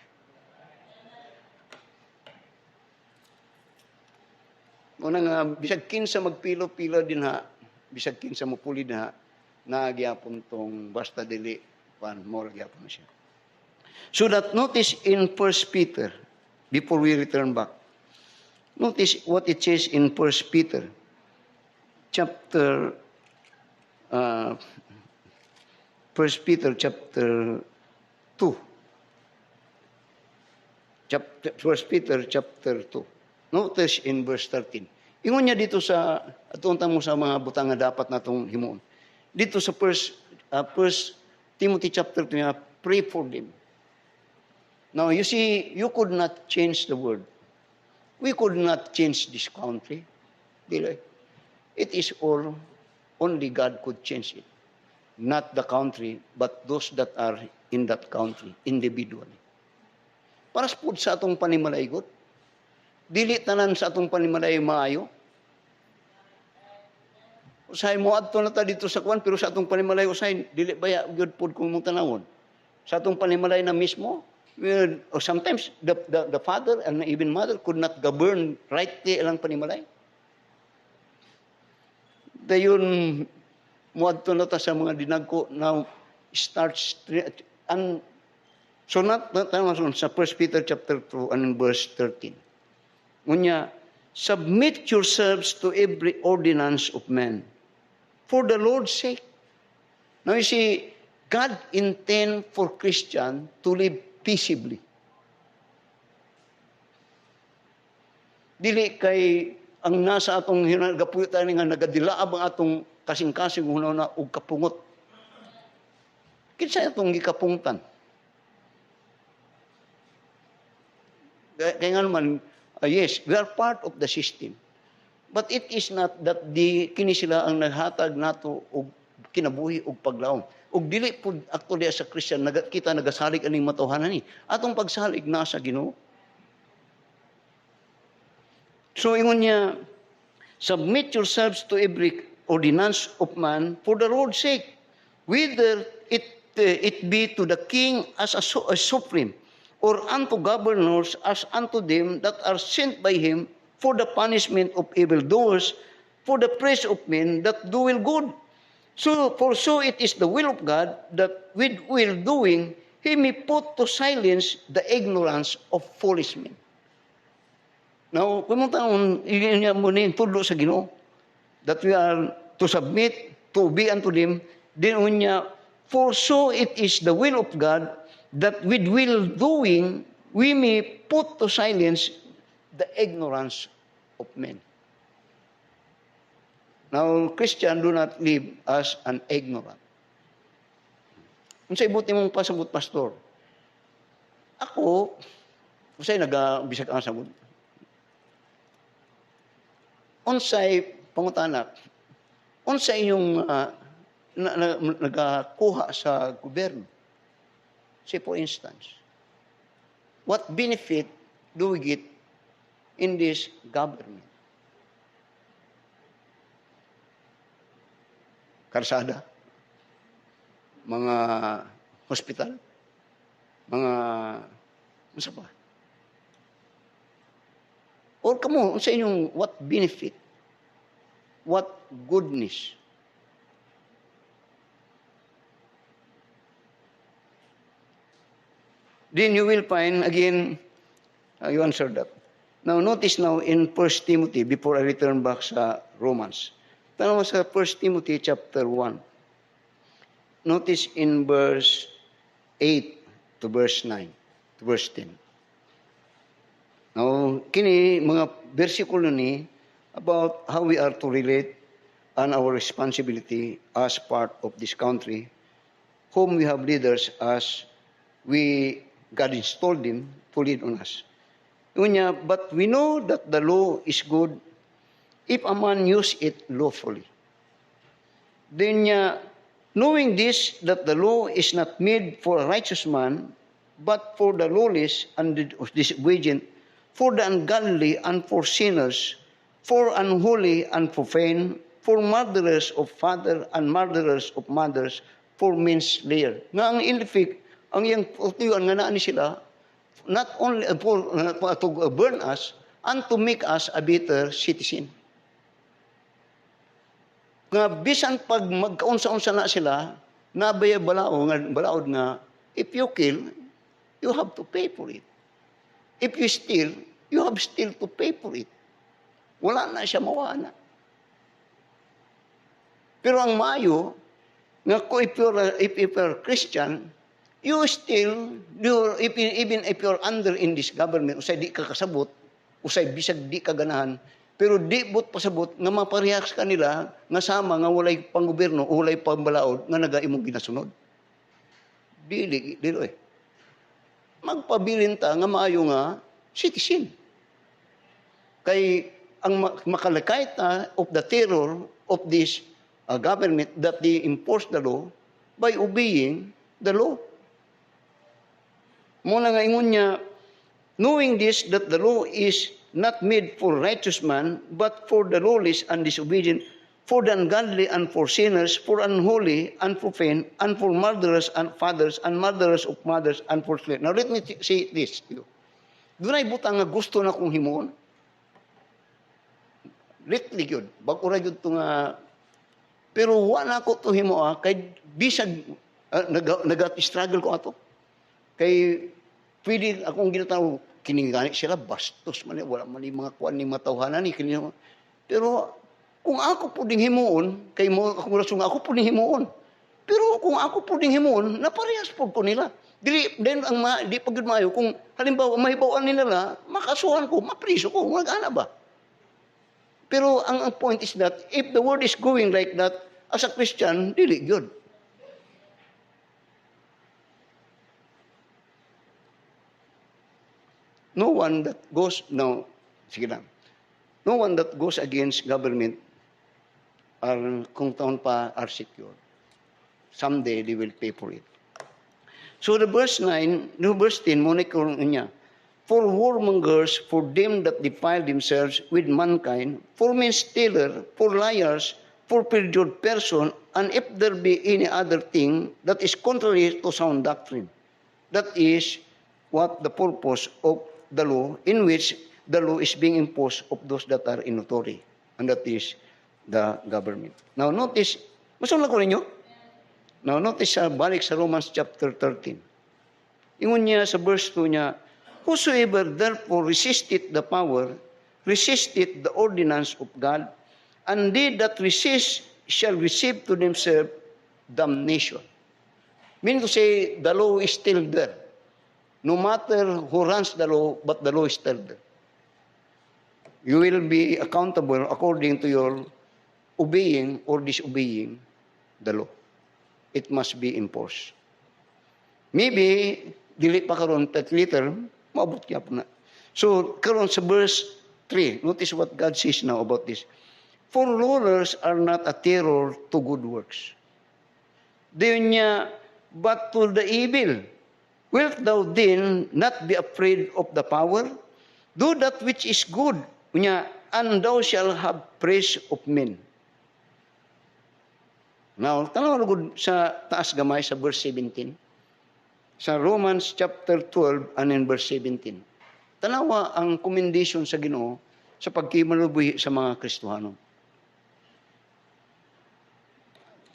Muna nga, bisag kinsa magpilo-pilo din ha, bisag kinsa mupuli din ha, nagyapon tong basta dili, more gyapon siya. So that notice in 1 Peter, before we return back, notice what it says in 1 Peter, chapter 1 Peter chapter 2. 1 Peter chapter 2. Notice in verse 13. Ingon niya dito sa, atuntang mo sa mga butang nga dapat natong himuon. Dito sa 1 Timothy chapter 2, pray for them. Now, you see, you could not change the world. We could not change this country. It is all, only God could change it. Not the country, but those that are in that country, individually. Para sa atong panimalaygot, dili tanan sa atong panimalay maayo. Usahay mo adto na ta dito sa kwan, pero sa atong panimalay usahay, dili baya gyud pod kung mong tanawon. Sa atong panimalay na mismo, sometimes the father and even mother could not govern rightly ilang panimalay. Dayon muadto na ta sa mga dinagko now starts and so not sa 1 Peter chapter 2 and verse 13. Unya, submit yourselves to every ordinance of men for the Lord's sake. Now you see, God intend for Christian to live peaceably. Dili kay ang nasa atong hinagapuyo nga nagadilaab ang atong kasing-kasing na og kapungot. Kinsa atong gikapungtan? Kaya nga naman, yes, we are part of the system. But it is not that kini sila ang naghatag nato og kinabuhi og paglaom. Og dili pud actually sa Christian kita nagasalig aning matuhanan ni. Atong pagsalig na sa Ginoo. So ingon niya, submit yourselves to every ordinance of man for the Lord's sake, whether it be to the king as a supreme, or unto governors as unto them that are sent by him for the punishment of evildoers, for the praise of men that do good. So it is the will of God that with will doing, he may put to silence the ignorance of foolish men. Now, kung taon, iyan mo na tudlo sa Ginoo, that we are to submit, to obey unto them, then unya, for so it is the will of God that with will doing, we may put to silence the ignorance of men. Now, Christian do not live as an ignorant. Kung sa ibuti mong pasabot, pastor, ako, kung sa'yo nag-bisag ang sabot, unsay pangutanak, unsay yung nagakuha sa gobyerno. Say for instance, what benefit do we get in this government? Karsada, mga hospital, mga ano pa? Or kamo sa inyong what benefit? What goodness? Then you will find again, you answered that. Now notice now in 1 Timothy, before I return back sa Romans. Tanong mo sa 1 Timothy chapter 1. Notice in verse 8 to verse 9 to verse 10. Now, kini mga bersikulo ni about how we are to relate and our responsibility as part of this country, whom we have leaders as God installed them to lead on us. Unya, but we know that the law is good if a man use it lawfully. Then, knowing this, that the law is not made for a righteous man, but for the lawless and the disobedient, for the ungodly and for sinners, for unholy and profane, for murderers of father and murderers of mothers, for manslayer. Nga ang ilifik, ang iyang utuyuan nga naan sila, not only to burn us, and to make us a better citizen. Nga bisan pag magkaunsa-unsa na sila, nabaya balaod nga, if you kill, you have to pay for it. If you steal, you have still to pay for it. Wala na siya mawana. Pero ang mayo, nga if you're Christian, you still, even if you're under in this government, usay di ka kasabot, usay bisag di ka ganahan, pero di bot pasabot, nga maparehas ka nila, nga sama, nga walay panggoberno, walay pambalaod, nga nagaimong ginasunod. Dili eh. Magpabilin ta nga maayo nga citizen. Kay ang makalakay ta of the terror of this government that they enforce the law by obeying the law. Muna nga ingon niya, knowing this, that the law is not made for righteous man, but for the lawless and disobedient, for the ungodly and for sinners, for unholy and profane, and for murderers and fathers, and murderers of mothers, and for slaves. Now let me say this to you. Dunay butang nga gusto na kong himuon. Litli yun. Bagura yun ito nga. Pero wala ko ito himuon. Kay bisag, nag-struggle ko ato. Kay pwede akong ginataw, kiningani sila, bastos man, wala man yung mga kuwan ni matawhanan. Pero kung ako po ding himuon, kay mo, ako rason nga ako po ding himuon. Pero kung ako po ding himuon, naparehas po ko nila. Then di pagod maayo, kung halimbawa mahibawaan nila, makasuhan ko, mapriso ko, magana ba? Pero ang point is that, if the world is going like that, as a Christian, dili good. No one that goes, no, sige lang. No one that goes against government kung taon pa are secure. Someday they will pay for it. So the verse 9, no verse 10, muna ko niya. For warmongers, for them that defile themselves with mankind, for men stealer, for liars, for perjured person, and if there be any other thing that is contrary to sound doctrine. That is what the purpose of the law, in which the law is being imposed of those that are in authority, and that is the government. Now notice, masunod ko ninyo? Now notice, balik sa Romans chapter 13. Ingon niya sa verse 2 niya, whosoever therefore resisteth the power, resisteth the ordinance of God, and they that resist shall receive to themselves damnation. Meaning to say, the law is still there. No matter who runs the law, but the law is still there. You will be accountable according to your obeying or disobeying the law. It must be enforced. Maybe, dili pa karon, but later, maabot kaya po na. So, karon sa verse 3, notice what God says now about this. For rulers are not a terror to good works. Diyon niya, but to the evil. Wilt thou then not be afraid of the power? Do that which is good, niya, and thou shalt have praise of men. Now, tanaw na gud sa taas gamay sa verse 17. Sa Romans chapter 12 and in verse 17. Tanawa ang commendation sa Ginoo sa pagkimalubuhi sa mga Kristohano.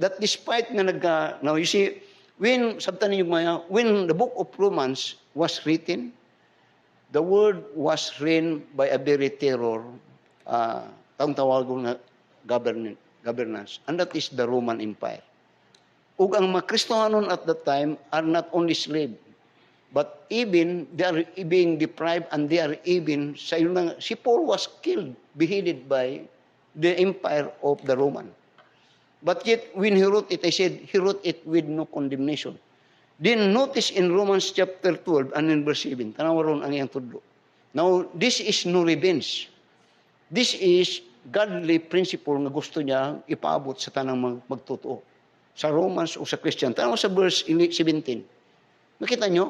That despite nga now you see, when the book of Romans was written, the word was written by a very terror, ang tawagon na governance, and that is the Roman Empire. Ug ang mga Kristohanon at that time are not only slave, but even they are being deprived, and they are even, si Paul was killed, beheaded by the empire of the Roman. But yet, when he wrote it, I said, he wrote it with no condemnation. Then notice in Romans chapter 12 and in verse 7, tanawa ron ang iyang tudlo. Now, this is no revenge. This is godly principle na gusto niya ipaabot sa tanang magtotoo. Sa Romans o sa Christian. Tanawa sa verse 17. Makita nyo?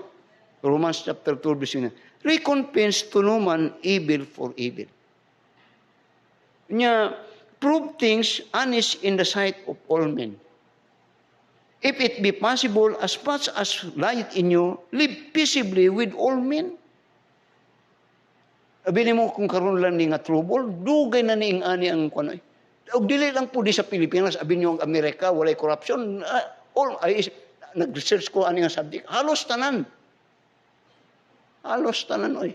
Romans chapter 12, verse 7. Recompense to no man evil for evil. Niya, prove things honest in the sight of all men. If it be possible, as much as light in you, live peaceably with all men. Abili mo kung karon lang ni nga trouble, dugay na niing ani ang kunoy. Og dili lang po di sa Pilipinas, abin niyo ang Amerika, walay corruption. Nag-research ko ani nga subject. Halos tanan. Halos tanan oy.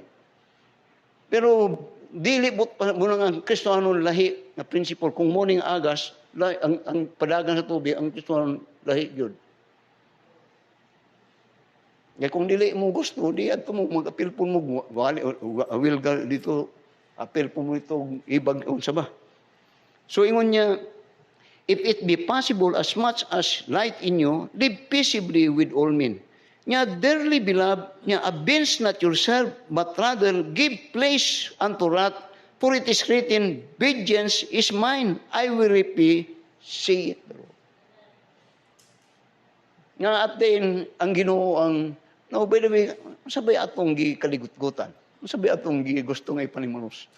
Pero dili but mo nga Kristohanon lahi na principle kung morning agas ang padagan sa tubig ang Kristohanon lahi gyud. Kaya kung dili mo gusto, di ato mo mag-apil po mo will dito apil po mo ito ibag unsa ba. So ingon niya, if it be possible as much as light in you, live peaceably with all men. Nya dearly beloved, nya avenge not yourself, but rather give place unto wrath, for it is written, vengeance is mine, I will repay, saith the Lord. Nga atin ang Ginoo ang no, by the way, sabay atong gikaligututan. Sabay atong gusto nga ipanimanos.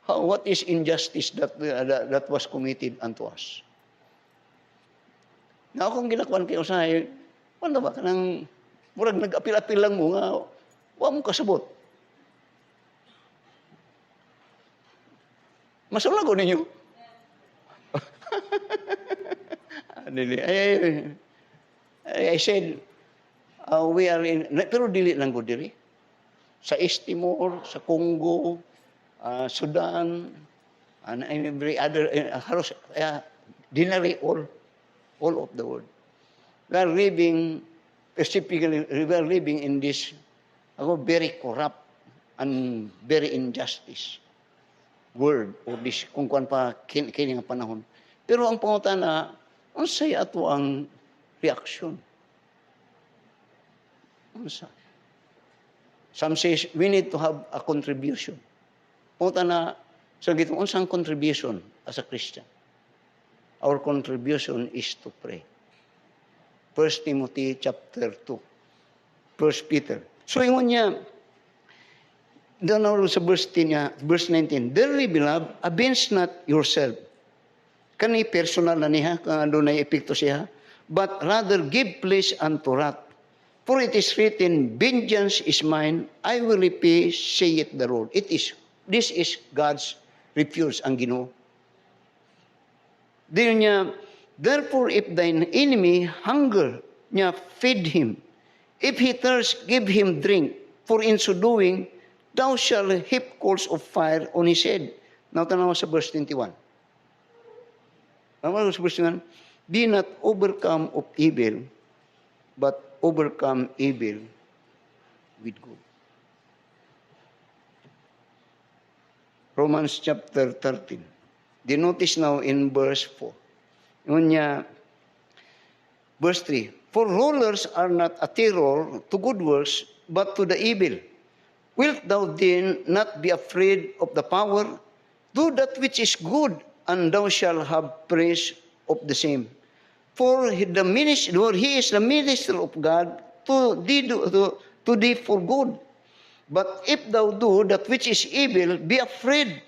What is injustice that was committed unto us? Na akong ginakuan kayo sa ano ba kanang murag nag-apil-apil lang mo nga wa mo kasabot. Masulago ninyo. I said, we are in, pero dili lang ko diri. Sa East Timor, sa Congo, Sudan, and every other, halos, dinari all. all of the world. We are living, specifically, we are living in this very corrupt and very injustice world or this kung kuan pa kini nga panahon. Pero ang pangutana, unsay ato ang reaction? Unsa? Some says we need to have a contribution. Pangutana, sa gitong unsang contribution as a Christian? Our contribution is to pray. 1 Timothy chapter 2. 1 Peter. So ingon niya, doon sa verse 19, Dearly beloved, avenge not yourself. Kani personal na niya, doon na epekto siya, but rather give place unto wrath. For it is written, Vengeance is mine, I will repay, saith the Lord. This is God's refuse, ang Ginoo. Din niya, therefore if thine enemy hunger, niya feed him. If he thirst, give him drink. For in so doing, thou shalt heap coals of fire on his head. Now, tanaw sa verse 21. Tanaw sa verse 21. Be not overcome of evil, but overcome evil with good. Romans chapter 13. Notice now in verse 4. Yun niya, verse 3. For rulers are not a terror to good works, but to the evil. Wilt thou then not be afraid of the power? Do that which is good, and thou shalt have praise of the same. For he is the minister of God to thee for good. But if thou do that which is evil, be afraid,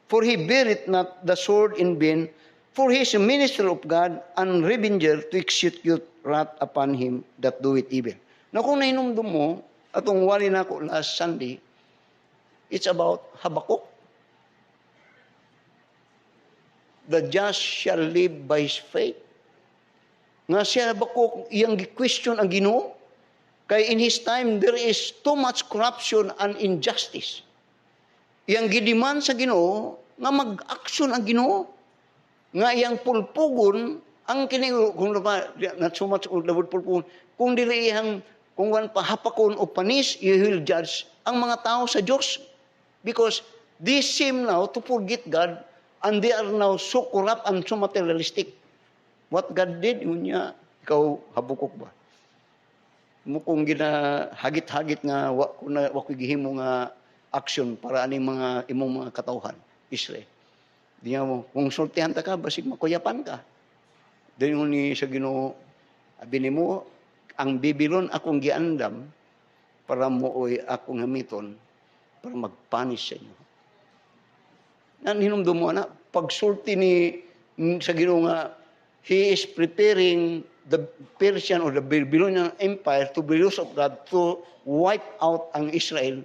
for he beareth not the sword in vain, for he is a minister of God, and revenger to execute wrath upon him that doeth evil. Na kung nainumdum mo, atong wali na ko last Sunday, it's about Habakkuk. The just shall live by his faith. Nga siya Habakkuk, iyang question ang Ginoo. Kaya in his time, there is too much corruption and injustice. Iyang gidiman sa Ginoo, nga mag-action ang Ginoo. Nga iyang pulpugon, ang kini kung not so much the word pulpugon, kung dili iyang kung wan pahapakon o panis, you will judge ang mga tao sa Diyos. Because they seem now to forget God, and they are now so corrupt and so materialistic. What God did, yun niya, ikaw Habakuk ba? Mo kung hagit-hagit nga wa ko gihimo nga action para aning mga imong mga katawhan Israel. Di mo kung sultihan ta ka basig makuyapan ka. Dingon ni sa Ginoo abi nimo ang Babylon akong giandam para mooy akong gamiton para magpanis sa inyo. Nan hinumdum mo na pagsulti ni sa Ginoo nga he is preparing the Persian or the Babylonian Empire to be used of God to wipe out ang Israel.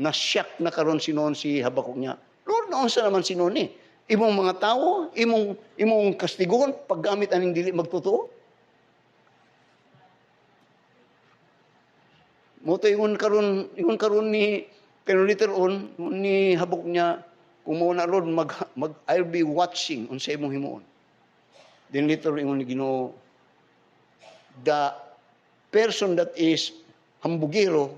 Na-shock na karon sinon si Habakuk niya. Lord, naunsa naman sinon ni? Imong mga tao, imong kastigon paggamit aning dili magtotoo. Moto ingon karon ni pero later on ni Habakuk niya kung mo na Lord I'll be watching unsa imong himuon. Then later ingon ni Ginoo the person that is hambugiro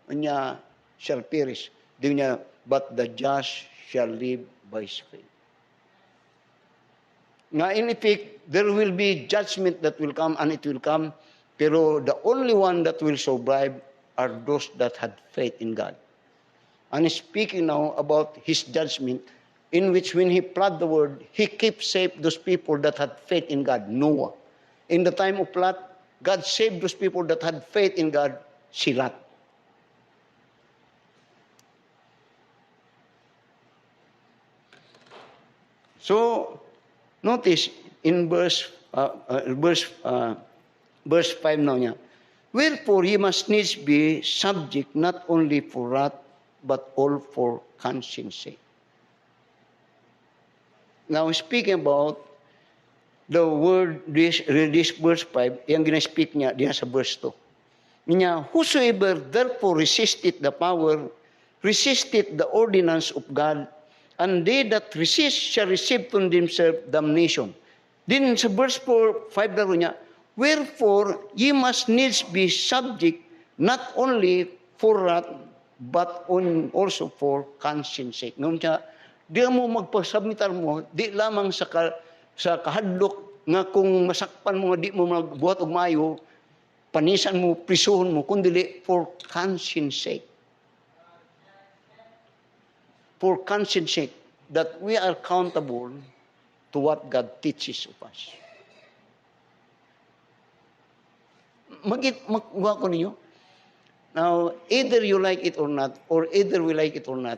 niya shall perish. Di niya, but the just shall live by his faith. Nga in effect, there will be judgment that will come and it will come, pero the only one that will survive are those that had faith in God. And speaking now about his judgment, in which when he plowed the word, he kept safe those people that had faith in God, Noah. In the time of flood, God saved those people that had faith in God, Lot. So, notice in verse 5 now niya, wherefore ye must needs be subject not only for wrath, but all for conscience sake. Now, speaking about the word, this verse 5, yung gina-speak niya diya sa verse 2. Niya, whosoever therefore resisteth the power, resisteth the ordinance of God, and they that resist shall receive to themselves damnation. Then sa verse 4, 5 laro niya, wherefore ye must needs be subject not only for wrath, but also for conscience sake. Ngayon siya, di mo magpasubmitar mo, di lamang sa kahadlok nga kung masakpan mo, di mo magbuhat og mayo, panisan mo, prisuhon mo, kundi for conscience sake. For conscience sake, that we are accountable to what God teaches of us. Magawa ko ninyo. Now, either you like it or not, or either we like it or not,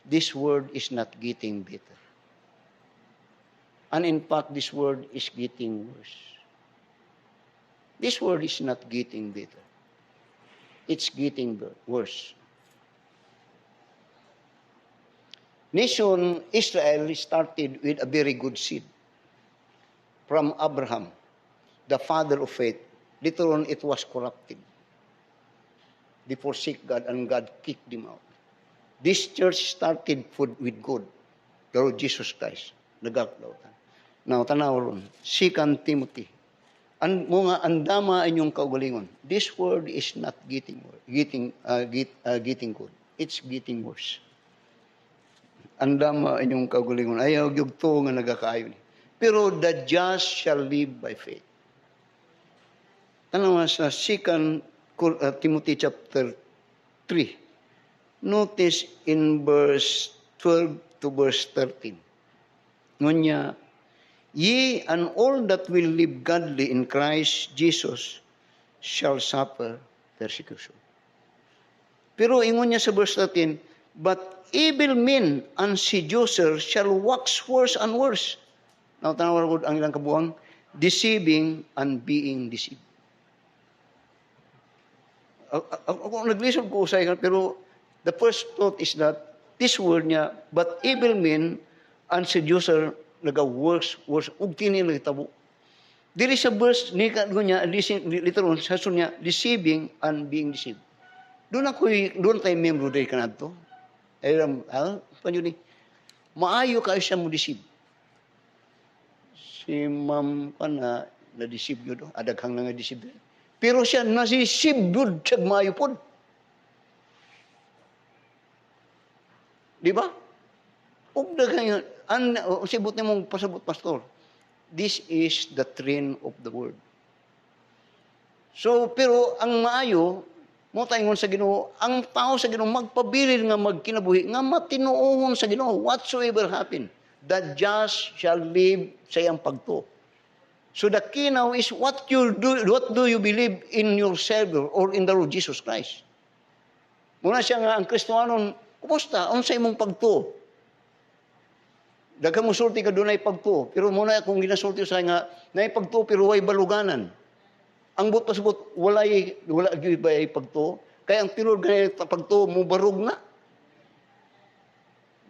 this word is not getting better. And in fact, this word is getting worse. This word is not getting better. It's getting worse. Nation Israel started with a very good seed from Abraham, the father of faith. Later on, it was corrupted. They forsake God and God kicked them out. This church started with good, the Lord Jesus Christ. Nagaklautan. Now, tanaw ron, 2 Timothy. Andama inyong kaugalingon. This word is not getting good. It's getting worse. Andama inyong kaugalingon. Ayaw gyugto nga nagakaayo ni. Pero the just shall live by faith. Tanaw sa 2 Timothy chapter 3. Notice in verse 12 to verse 13. Ngunya, ye and all that will live godly in Christ Jesus shall suffer persecution. Pero ingon niya sa verse 13, but evil men and seducers shall wax worse and worse. Now, tanaw ko ang ilang kabuang, deceiving and being deceived. Ako nag-listen ko sa pero the first thought is that this word niya, but evil men and seducer naga-worse, ug tini nagtabo. Dili sa verse ni niya, later on, sa niya, deceiving and being deceived. Doon tayo membro dahil kanadto. Panyo ni, maayo ka siya mo deceive. Si ma'am pa na-deceive yun, adaghang na nga-deceive. Pero siya nasisib yun siya maayo po. Di ba? Huwag na ganyan. Sibot niya mong pasabot, pastor. This is the trend of the word. So, pero ang maayo, mo tayo sa Ginoo, ang tao sa Ginoo magpabilin nga magkinabuhi, nga matinuohon sa Ginoo, whatsoever happen, the just shall live sa iyang pagtuo. So the key now is what do you believe in your Savior or in the Lord Jesus Christ? Muna siya nga ang Kristohanon, kumusta? Ano sa imong pagtuo? Daghang musulti ka doon ay pagtuo. Pero muna kung ginasulti sa nga, na pagtuo pero way baluganan. Ang buot pasabot, wala gyud ba ay pagtuo? Kaya ang tinod nga pagtuo mo barug na.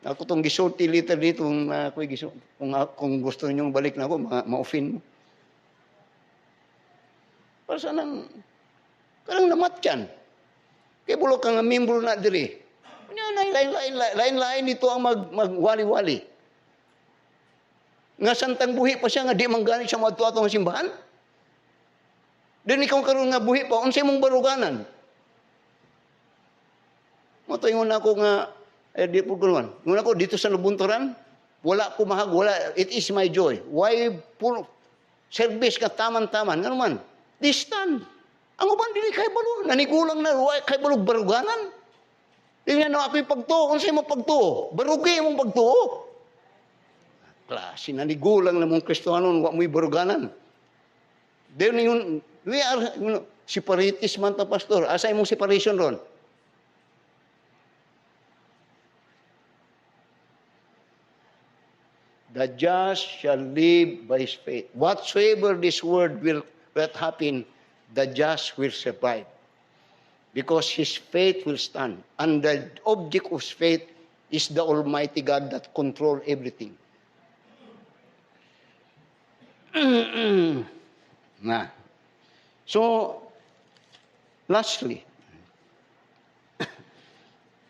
Ako tong gisulti later dito kung gusto niyo balik na ako, ma-offend mo. Para saan karang namatyan. Kaya bulok ka nga membro na diri. Lain-lain ito ang magwali-wali. Nga santang buhi pa siya nga di mangganit siya madto-ato nga simbahan. Then ikaw karon nga buhi pa, unsay mong baruganan? Motoingon ako nga, di po guluan. Ngun ako dito sa Lubunturan, wala ko mahag, wala, it is my joy. Why full service ka taman-taman? Nga naman, distant. Ang uban dili kay balo, nanigulang na, why kay balo baruganan? Tingnan na ako'y pagtuo, unsay mo pagtuo? Barugi mong pagtuo. Klase, nanigulang na mong Kristohanon, wa mo'y baruganan. Then yun, we are, separatist man ta, pastor. Asay mong separation ron? The just shall live by his faith. Whatsoever this word will happen, the just will survive. Because his faith will stand. And the object of his faith is the Almighty God that controls everything. So, lastly,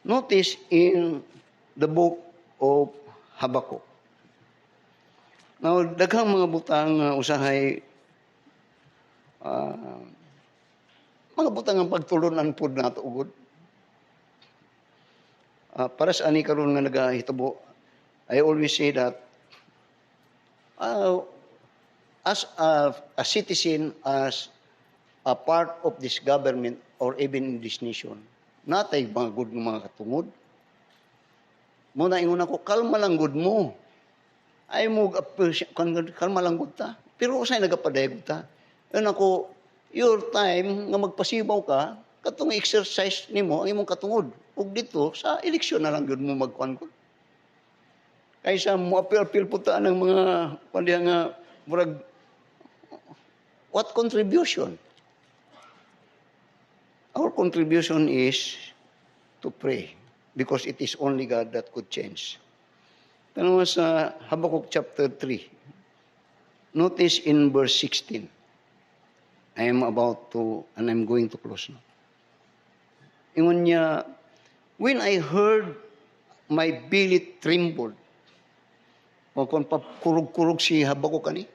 notice in the book of Habakkuk. Now, daghang mga butang usahay ah, mga butang ang pagtulunan pod nato ugod. Para sa ani karon nga nagahitabo, I always say that uh, as a citizen, as a part of this government or even in this nation, natay mga good nga mga katungod. Muna ingon ako, kalma lang good mo. Ay mo kalma lang good ta. Pero usay nagapadayag ta. Yun ako, your time nga magpasibaw ka, katong exercise nimo ang imong katungod. Ug dito sa eleksyon na lang gyud mo magkuan ko. Kaysa mo apil-apil po ta ng mga pandiya nga murag what contribution? Our contribution is to pray because it is only God that could change. Tanong sa Habakkuk chapter 3. Notice in verse 16. I am about to, and I'm going to close now. Ingon niya, when I heard, my belly trembled. O kung kurug-kurug si Habakkuk ani.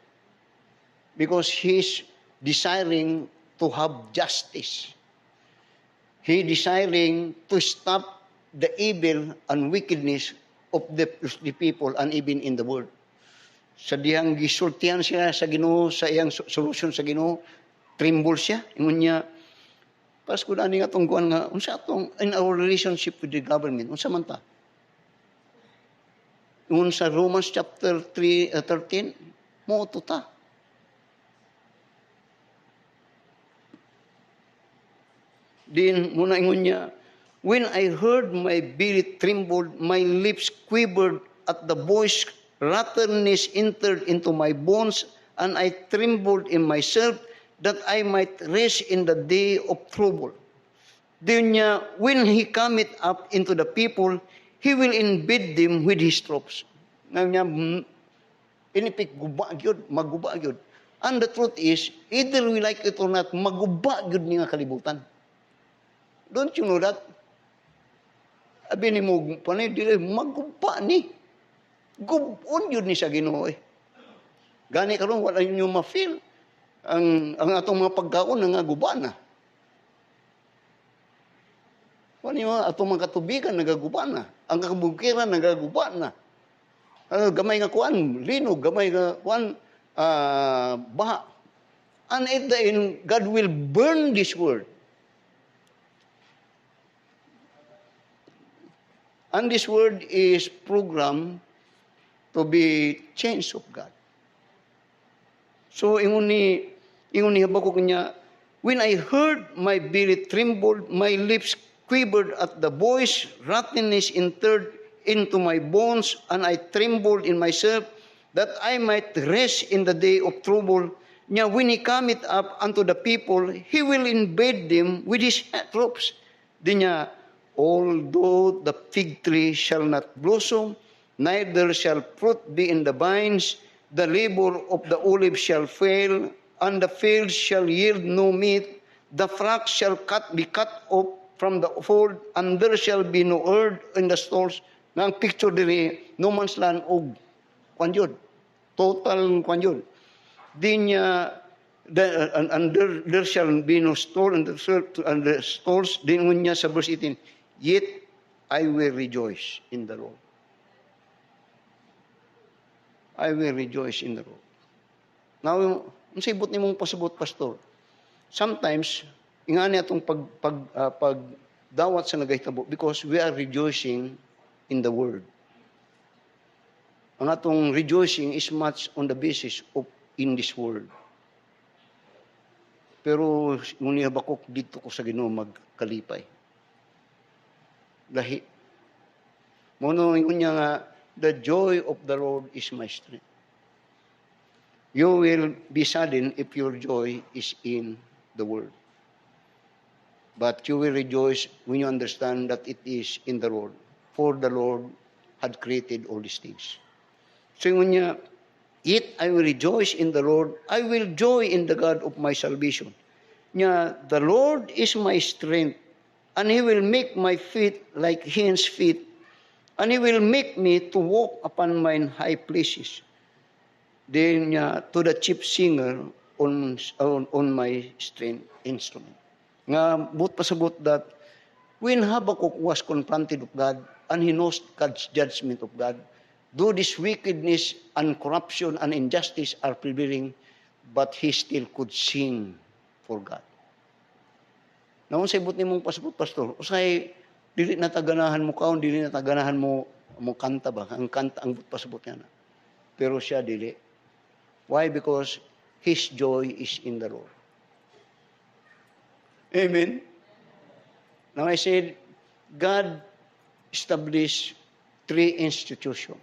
Because he's desiring to have justice. He desiring to stop the evil and wickedness of the people and even in the world. Sa dihang gisultihan siya sa Ginoo, sa iyang solusyon sa Ginoo, tremble siya. Ingon niya, Pasko na ni atong kuan nga, unsa atong in our relationship with the government, unsa man ta? Ingon sa Romans chapter 13, mo to ta. Din muna ingon niya, when I heard, my belly trembled, my lips quivered at the voice, rottenness entered into my bones, and I trembled in myself that I might rest in the day of trouble. Din niya, when he cometh up into the people, he will embed them with his troops. Ngayon niya, inipik, guba gyud, maguba gyud. And the truth is, either we like it or not, maguba gyud ni nga kalibutan. Don't you know that? Abi ni mo, panay, dili, maguba ni. Gubon yun ni sa Ginoo eh. Gani karon wala nyo ma-feel. Ang atong mga pagkaon nga guba na. Wala nyo, atong mga katubigan nagaguba na. Ang kabukiran nagaguba na. Gamay nga kuan, linog, gamay nga kuan, baha. And at the end, God will burn this world. And this word is programmed to be changed of God. So ingon ni Habakkuk niya, when I heard, my belly trembled, my lips quivered at the voice, rottenness entered into my bones, and I trembled in myself, that I might rest in the day of trouble. Niya, when he cometh up unto the people, he will invade them with his troops. Di niya, although the fig tree shall not blossom, neither shall fruit be in the vines, the labor of the olive shall fail, and the field shall yield no meat, the flax shall be cut off from the fold, and there shall be no herb in the stalls. Nga ang picture diri, no man's land og kwan yun. Total kwan yun. Di niya, and there shall be no stall and the stalls, din niya sa verse 18, yet I will rejoice in the Lord. I will rejoice in the Lord. Now, ang sibot ni mong pasabot, Pastor, sometimes, ingani atong pagdawat sa nagahitabo because we are rejoicing in the Word. Ang atong rejoicing is much on the basis of in this world. Pero, nung Habakkuk, dito ko sa Ginoo magkalipay. Lahi. Mono, yun niya nga, the joy of the Lord is my strength. You will be saddened if your joy is in the Word. But you will rejoice when you understand that it is in the Lord. For the Lord had created all these things. So yun niya, yet I will rejoice in the Lord. I will joy in the God of my salvation. Niya, the Lord is my strength, and He will make my feet like hinds feet, and He will make me to walk upon mine high places. Then to the chief singer on my string instrument. Nga but pasabot that when Habakkuk was confronted of God and he knows God's judgment of God, though this wickedness and corruption and injustice are prevailing, but he still could sing for God. Naon sa ibot nimong pasabot, pastor, usay dili nataganahan mo kaon, dili nataganahan mo kanta ba? Ang kanta ang pasabot niya na. Pero siya dili. Why? Because his joy is in the Lord. Amen. Now I said, God established 3 institutions.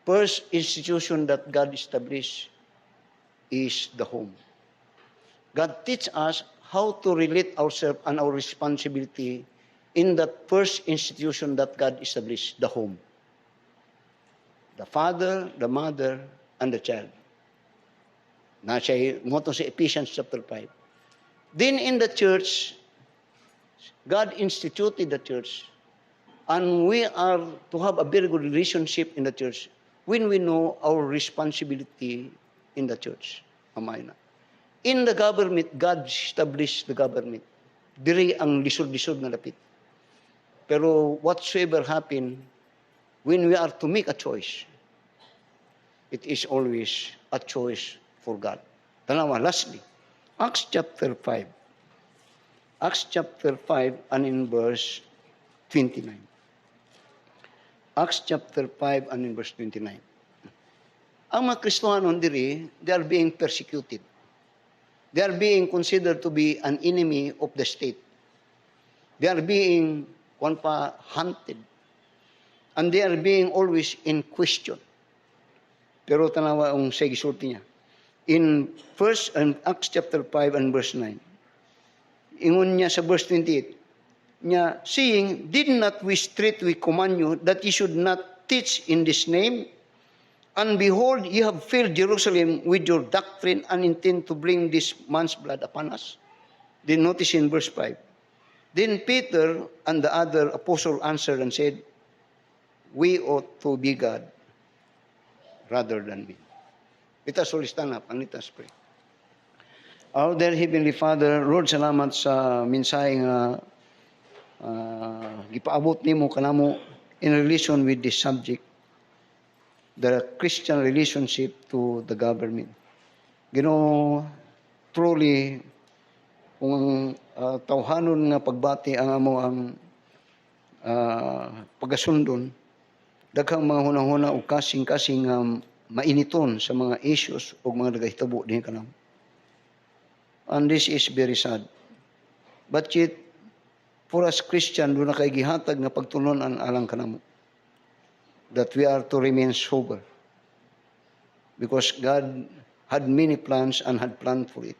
First institution that God established is the home. God teach us how to relate ourselves and our responsibility in that first institution that God established, the home. The father, the mother, and the child. Nasa mo sa Ephesians chapter 5. Then in the church, God instituted the church, and we are to have a very good relationship in the church when we know our responsibility in the church. Amay na. In the government, God established the government. Diri ang lisod-lisod na lapit. Pero whatsoever happen, when we are to make a choice, it is always a choice for God. Tanawa, lastly, Acts chapter 5. Acts chapter 5 and in verse 29. Acts chapter 5 and in verse 29. Ang mga Kristohanon diri, they are being persecuted. They are being considered to be an enemy of the state. They are being hunted. And they are being always in question. Pero tanawa ang sa gisulti niya. In Acts chapter 5 and verse 9, ingon niya sa verse 28, niya, saying, did not we straightway command you that ye should not teach in this name? And behold, ye have filled Jerusalem with your doctrine and intend to bring this man's blood upon us. Then notice in verse 5. Then Peter and the other apostle answered and said, we ought to be God rather than me. Let us all stand up and let us pray. Our dear Heavenly Father, Lord, salamat sa mensahe nga gipaabot nimo kanamo in relation with this subject, the Christian relationship to the government. Ginoo, truly, kung tawhanon nga pagbati ang amo ang pagasundon, daghang mga hunahuna o kasing-kasing mainiton sa mga issues o mga nagahitabo din kanamo. And this is very sad. But yet, for us Christian, doon na kay gihatag nga pagtulunan alang kanamo. That we are to remain sober. Because God had many plans and had planned for it.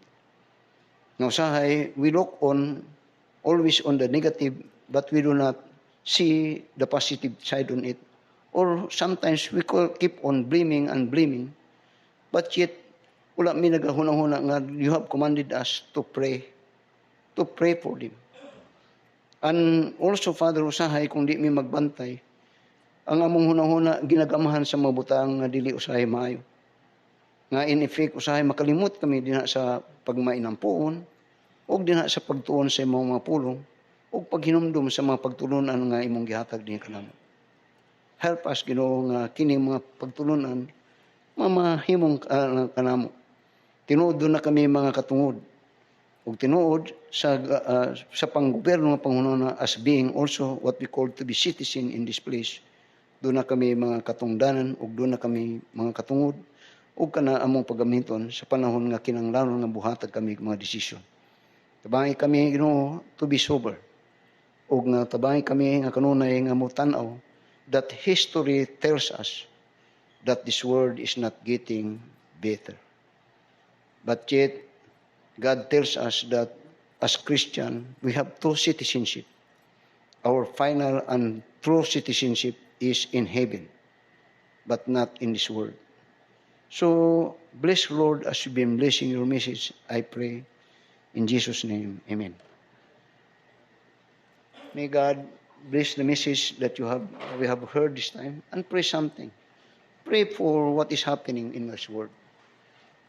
Now, sahay, we look always on the negative, but we do not see the positive side on it. Or sometimes we keep on blaming and blaming, but yet, wala mi nagahuna-huna nga you have commanded us to pray for them. And also, Father, usahay kung di mi magbantay, ang among hunahuna ginagamahan sa mga butang nga dili usahay maayo. Nga in effect, usahay makalimot kami dinha sa pagmainampuon, o dinha sa pagtuon sa imong mga pulong, o paghinumdum sa mga pagtulunan nga imong gihatag din kanamo. Help us, Ginoo, nga kini mga pagtulunan, mamahimong kanamo. Tinuod na kami mga katungod. Ug tinuod sa panggobyerno nga panghunahuna as being also what we call to be citizen in this place. Doon na kami mga katungdanan ug doon na kami mga katungod ug kana among paggamiton sa panahon nga kinahanglan nga buhatag kami mga desisyon. Tabangi kami, Ginoo, to be sober. Ug nga tabangi kami nga kanunay nga motanaw that history tells us that this world is not getting better. But yet, God tells us that as Christian, we have true citizenship. Our final and true citizenship is in heaven, but not in this world. So, bless Lord as you've been blessing your message, I pray. In Jesus' name, amen. May God bless the message that we have heard this time and pray something. pray for what is happening in this world.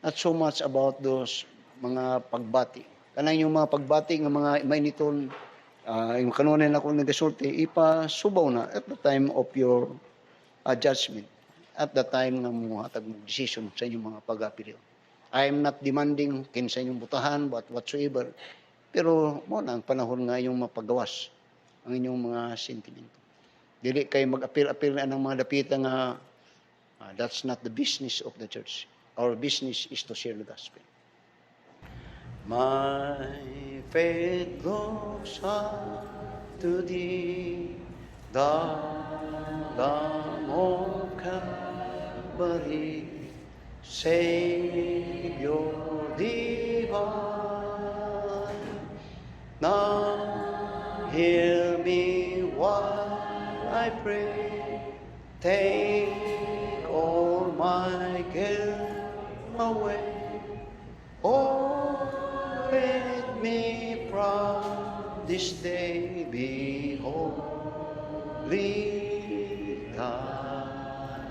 Not so much about those mga pagbati. Kanang yung mga pagbati ng mga mainiton, yung kanunin ako nagasulti, ipasubaw na at the time of your judgment. At the time nga mo hatag mo decision sa inyong mga pag-appeal. I am not demanding kinsa inyong butahan, but whatsoever. Pero mo na ang panahon nga yung mapagawas ang inyong mga sentimento. Dili kay mag-appeal na ng mga dapita nga that's not the business of the church. Our business is to share the gospel. My faith goes up to thee, the Lamb of Calvary, Savior divine. Now hear me while I pray, take all my guilt away. Oh, let me from this day be wholly thine.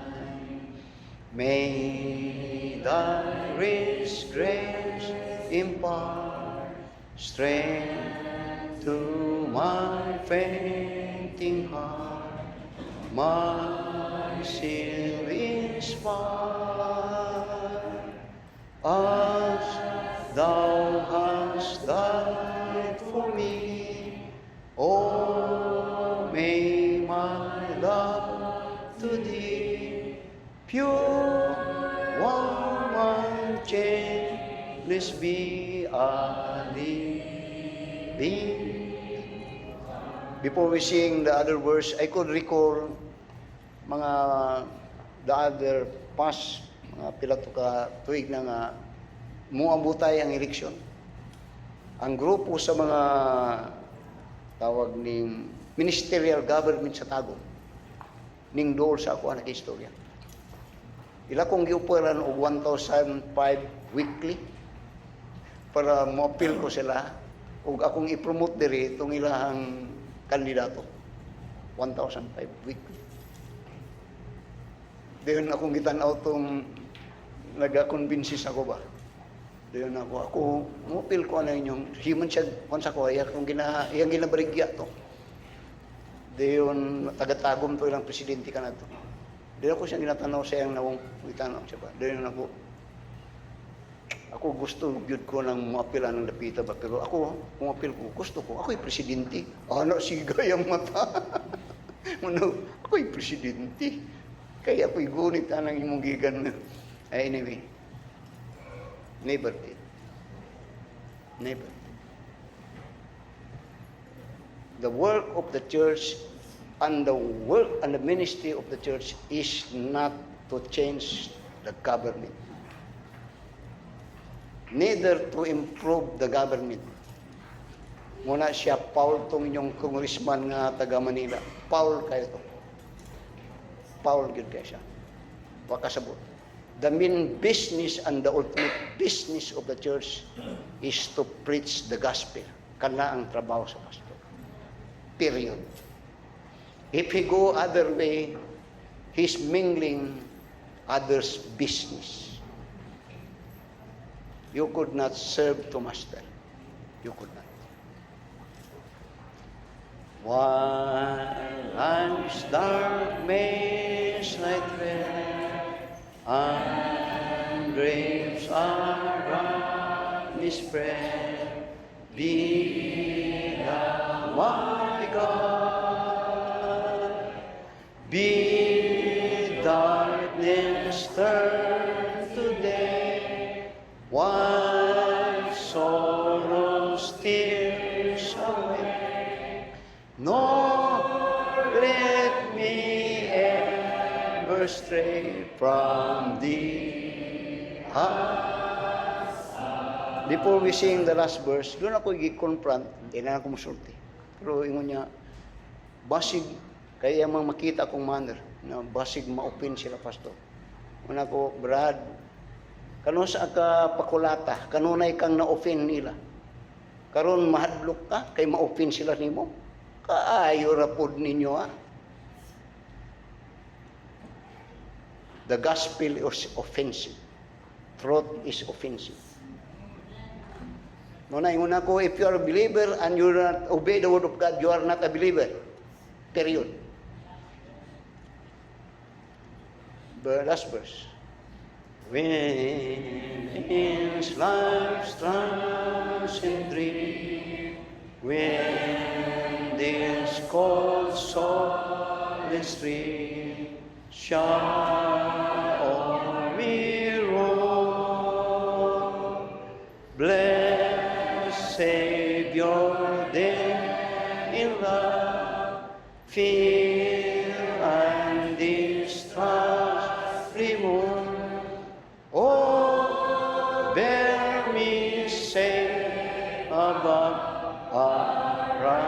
May thy rich grace impart strength to my fainting heart, my zeal inspire. As thou hast died for me, oh, may my love to thee, pure, warm, and chainless be a living. Before we sing the other verse, I could recall the other past mga pila to ka tuig na nga muambutay ang eleksyon. Ang grupo sa mga tawag ning ministerial government sa Tagum ning door sa ako na istorya. Ila kong giupuran og 1,005 weekly para mo-appeal ko sila ug akong i-promote diri itong ilahang kandidato. 1,005 weekly. Diyon akong gitanaw tong nag-convinces ako ba. Diyon ako mo-appeal ko ano inyong human siya once ako iyang ginabarigya to. Diyon taga-Tagum to ilang presidente kanato. Diyon ako siya ginatanaw sa iyang nawong gitanaw siya ba. Diyon ako gusto gyud ko nang mo-appeal ng dapita ba, pero ako kung appeal ko gusto ko ako'y presidente. Ano sigay ang mata. Ako'y presidente. Kaya ako'y gunit anang imong gigan. Anyway, never did. Never did. The work of the church and the work and the ministry of the church is not to change the government, neither to improve the government. Muna siya Paul tong inyong congressman nga taga Manila. Paul kayo to. Paul gud kay siya. Pakasabot. The main business and the ultimate business of the church is to preach the gospel. Kana ang trabaho sa pastor. Period. If he go other way, he's mingling others' business. You could not serve to master. You could not. While life's dark maze I tread, and graves are broadly spread, be thou my God, be darkness turned to day, while sorrows tears away. Nor let me ever stray from thee. Before we sing the last verse, doon ako i-confront, hindi na ako masulti. Pero ingon niya, basig, kaya mga makita akong manner, na basig ma-open sila, pastor. Una ko, Brad, kano sa ka pakulata, kanunay kang na-open nila. Karon mahadlok ka, kay ma-open sila nimo. Kaayo rapod ninyo The gospel is offensive. Truth is offensive. Muna, ingon ako, if you are a believer and you do not obey the word of God, you are not a believer. Period. The last verse. When in life's trials and dream, when this cold soul and stream shall on me roll, blessed Savior, then in love, fear and distrust remove. Oh, bear me safe above our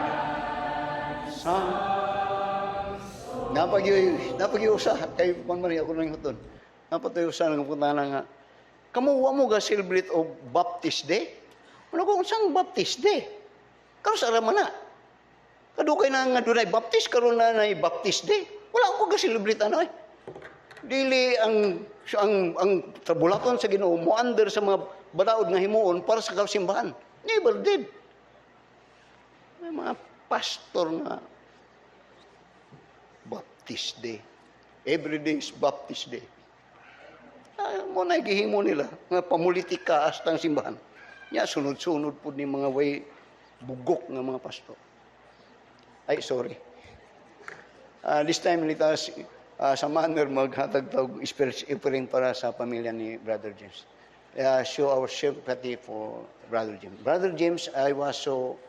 sun. Napag-iusa, kay Pangmari, ako nang huton. Napag-iusa ng punta na nga, kamuha mo ga celebrate o Baptist Day? Ano kung saan Baptist Day? Karon sa araman na. Kadukay na nga dunay Baptist, karon na Baptist Day. Wala ko ga celebrate ano eh. Dili ang trabulaton sa Ginoo mo under sa mga badaod nga himuon para sa kasimbahan. Never did. May mga pastor nga Baptist Day. Every day is Baptist Day. Mo na gihimo nila nga pamulitika astang simbahan. Nya sunod-sunod pud ni mga way bugok nga mga pastor. Ay sorry. This time litas sa manner maghatag tag offering para sa pamilya ni Brother James. Show our sympathy for Brother James. Brother James, I was so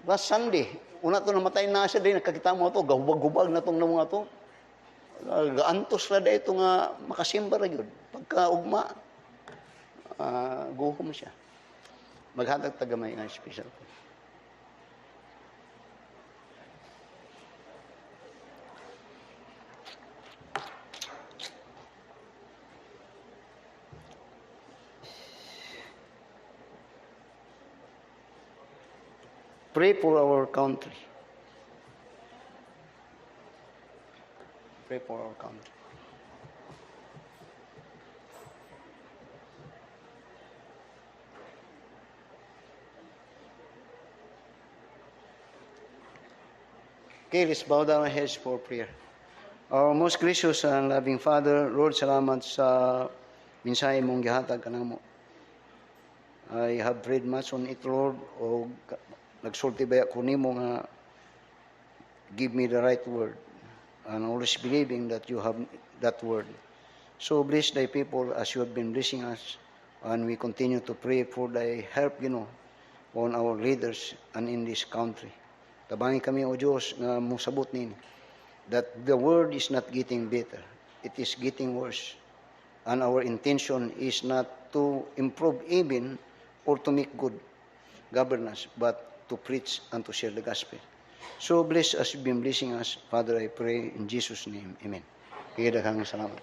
last Sunday, una to namatay na siya din, nakakita mo to, gahubag-hubag na tong mga to. Gaantos na ito nga makasimba ra gyud. Pagka ugma, guhom siya. Maghatag tagamay nga special. Pray for our country. Pray for our country. Okay, let's bow down our heads for prayer. Our most gracious and loving Father, Lord, salamat sa mensahe mong gihatag kanamo. I have prayed much on it, Lord, o nagsulti ba ako nimo nga give me the right word, and always believing that you have that word. So bless thy people as you have been blessing us, and we continue to pray for thy help, on our leaders and in this country. Tabangi kami, O Diyos, nga musabot nini that the word is not getting better, it is getting worse, and our intention is not to improve even or to make good governance, but to preach and to share the gospel. So bless as you've been blessing us, Father, I pray in Jesus' name. Amen. Kaya daghang salamat.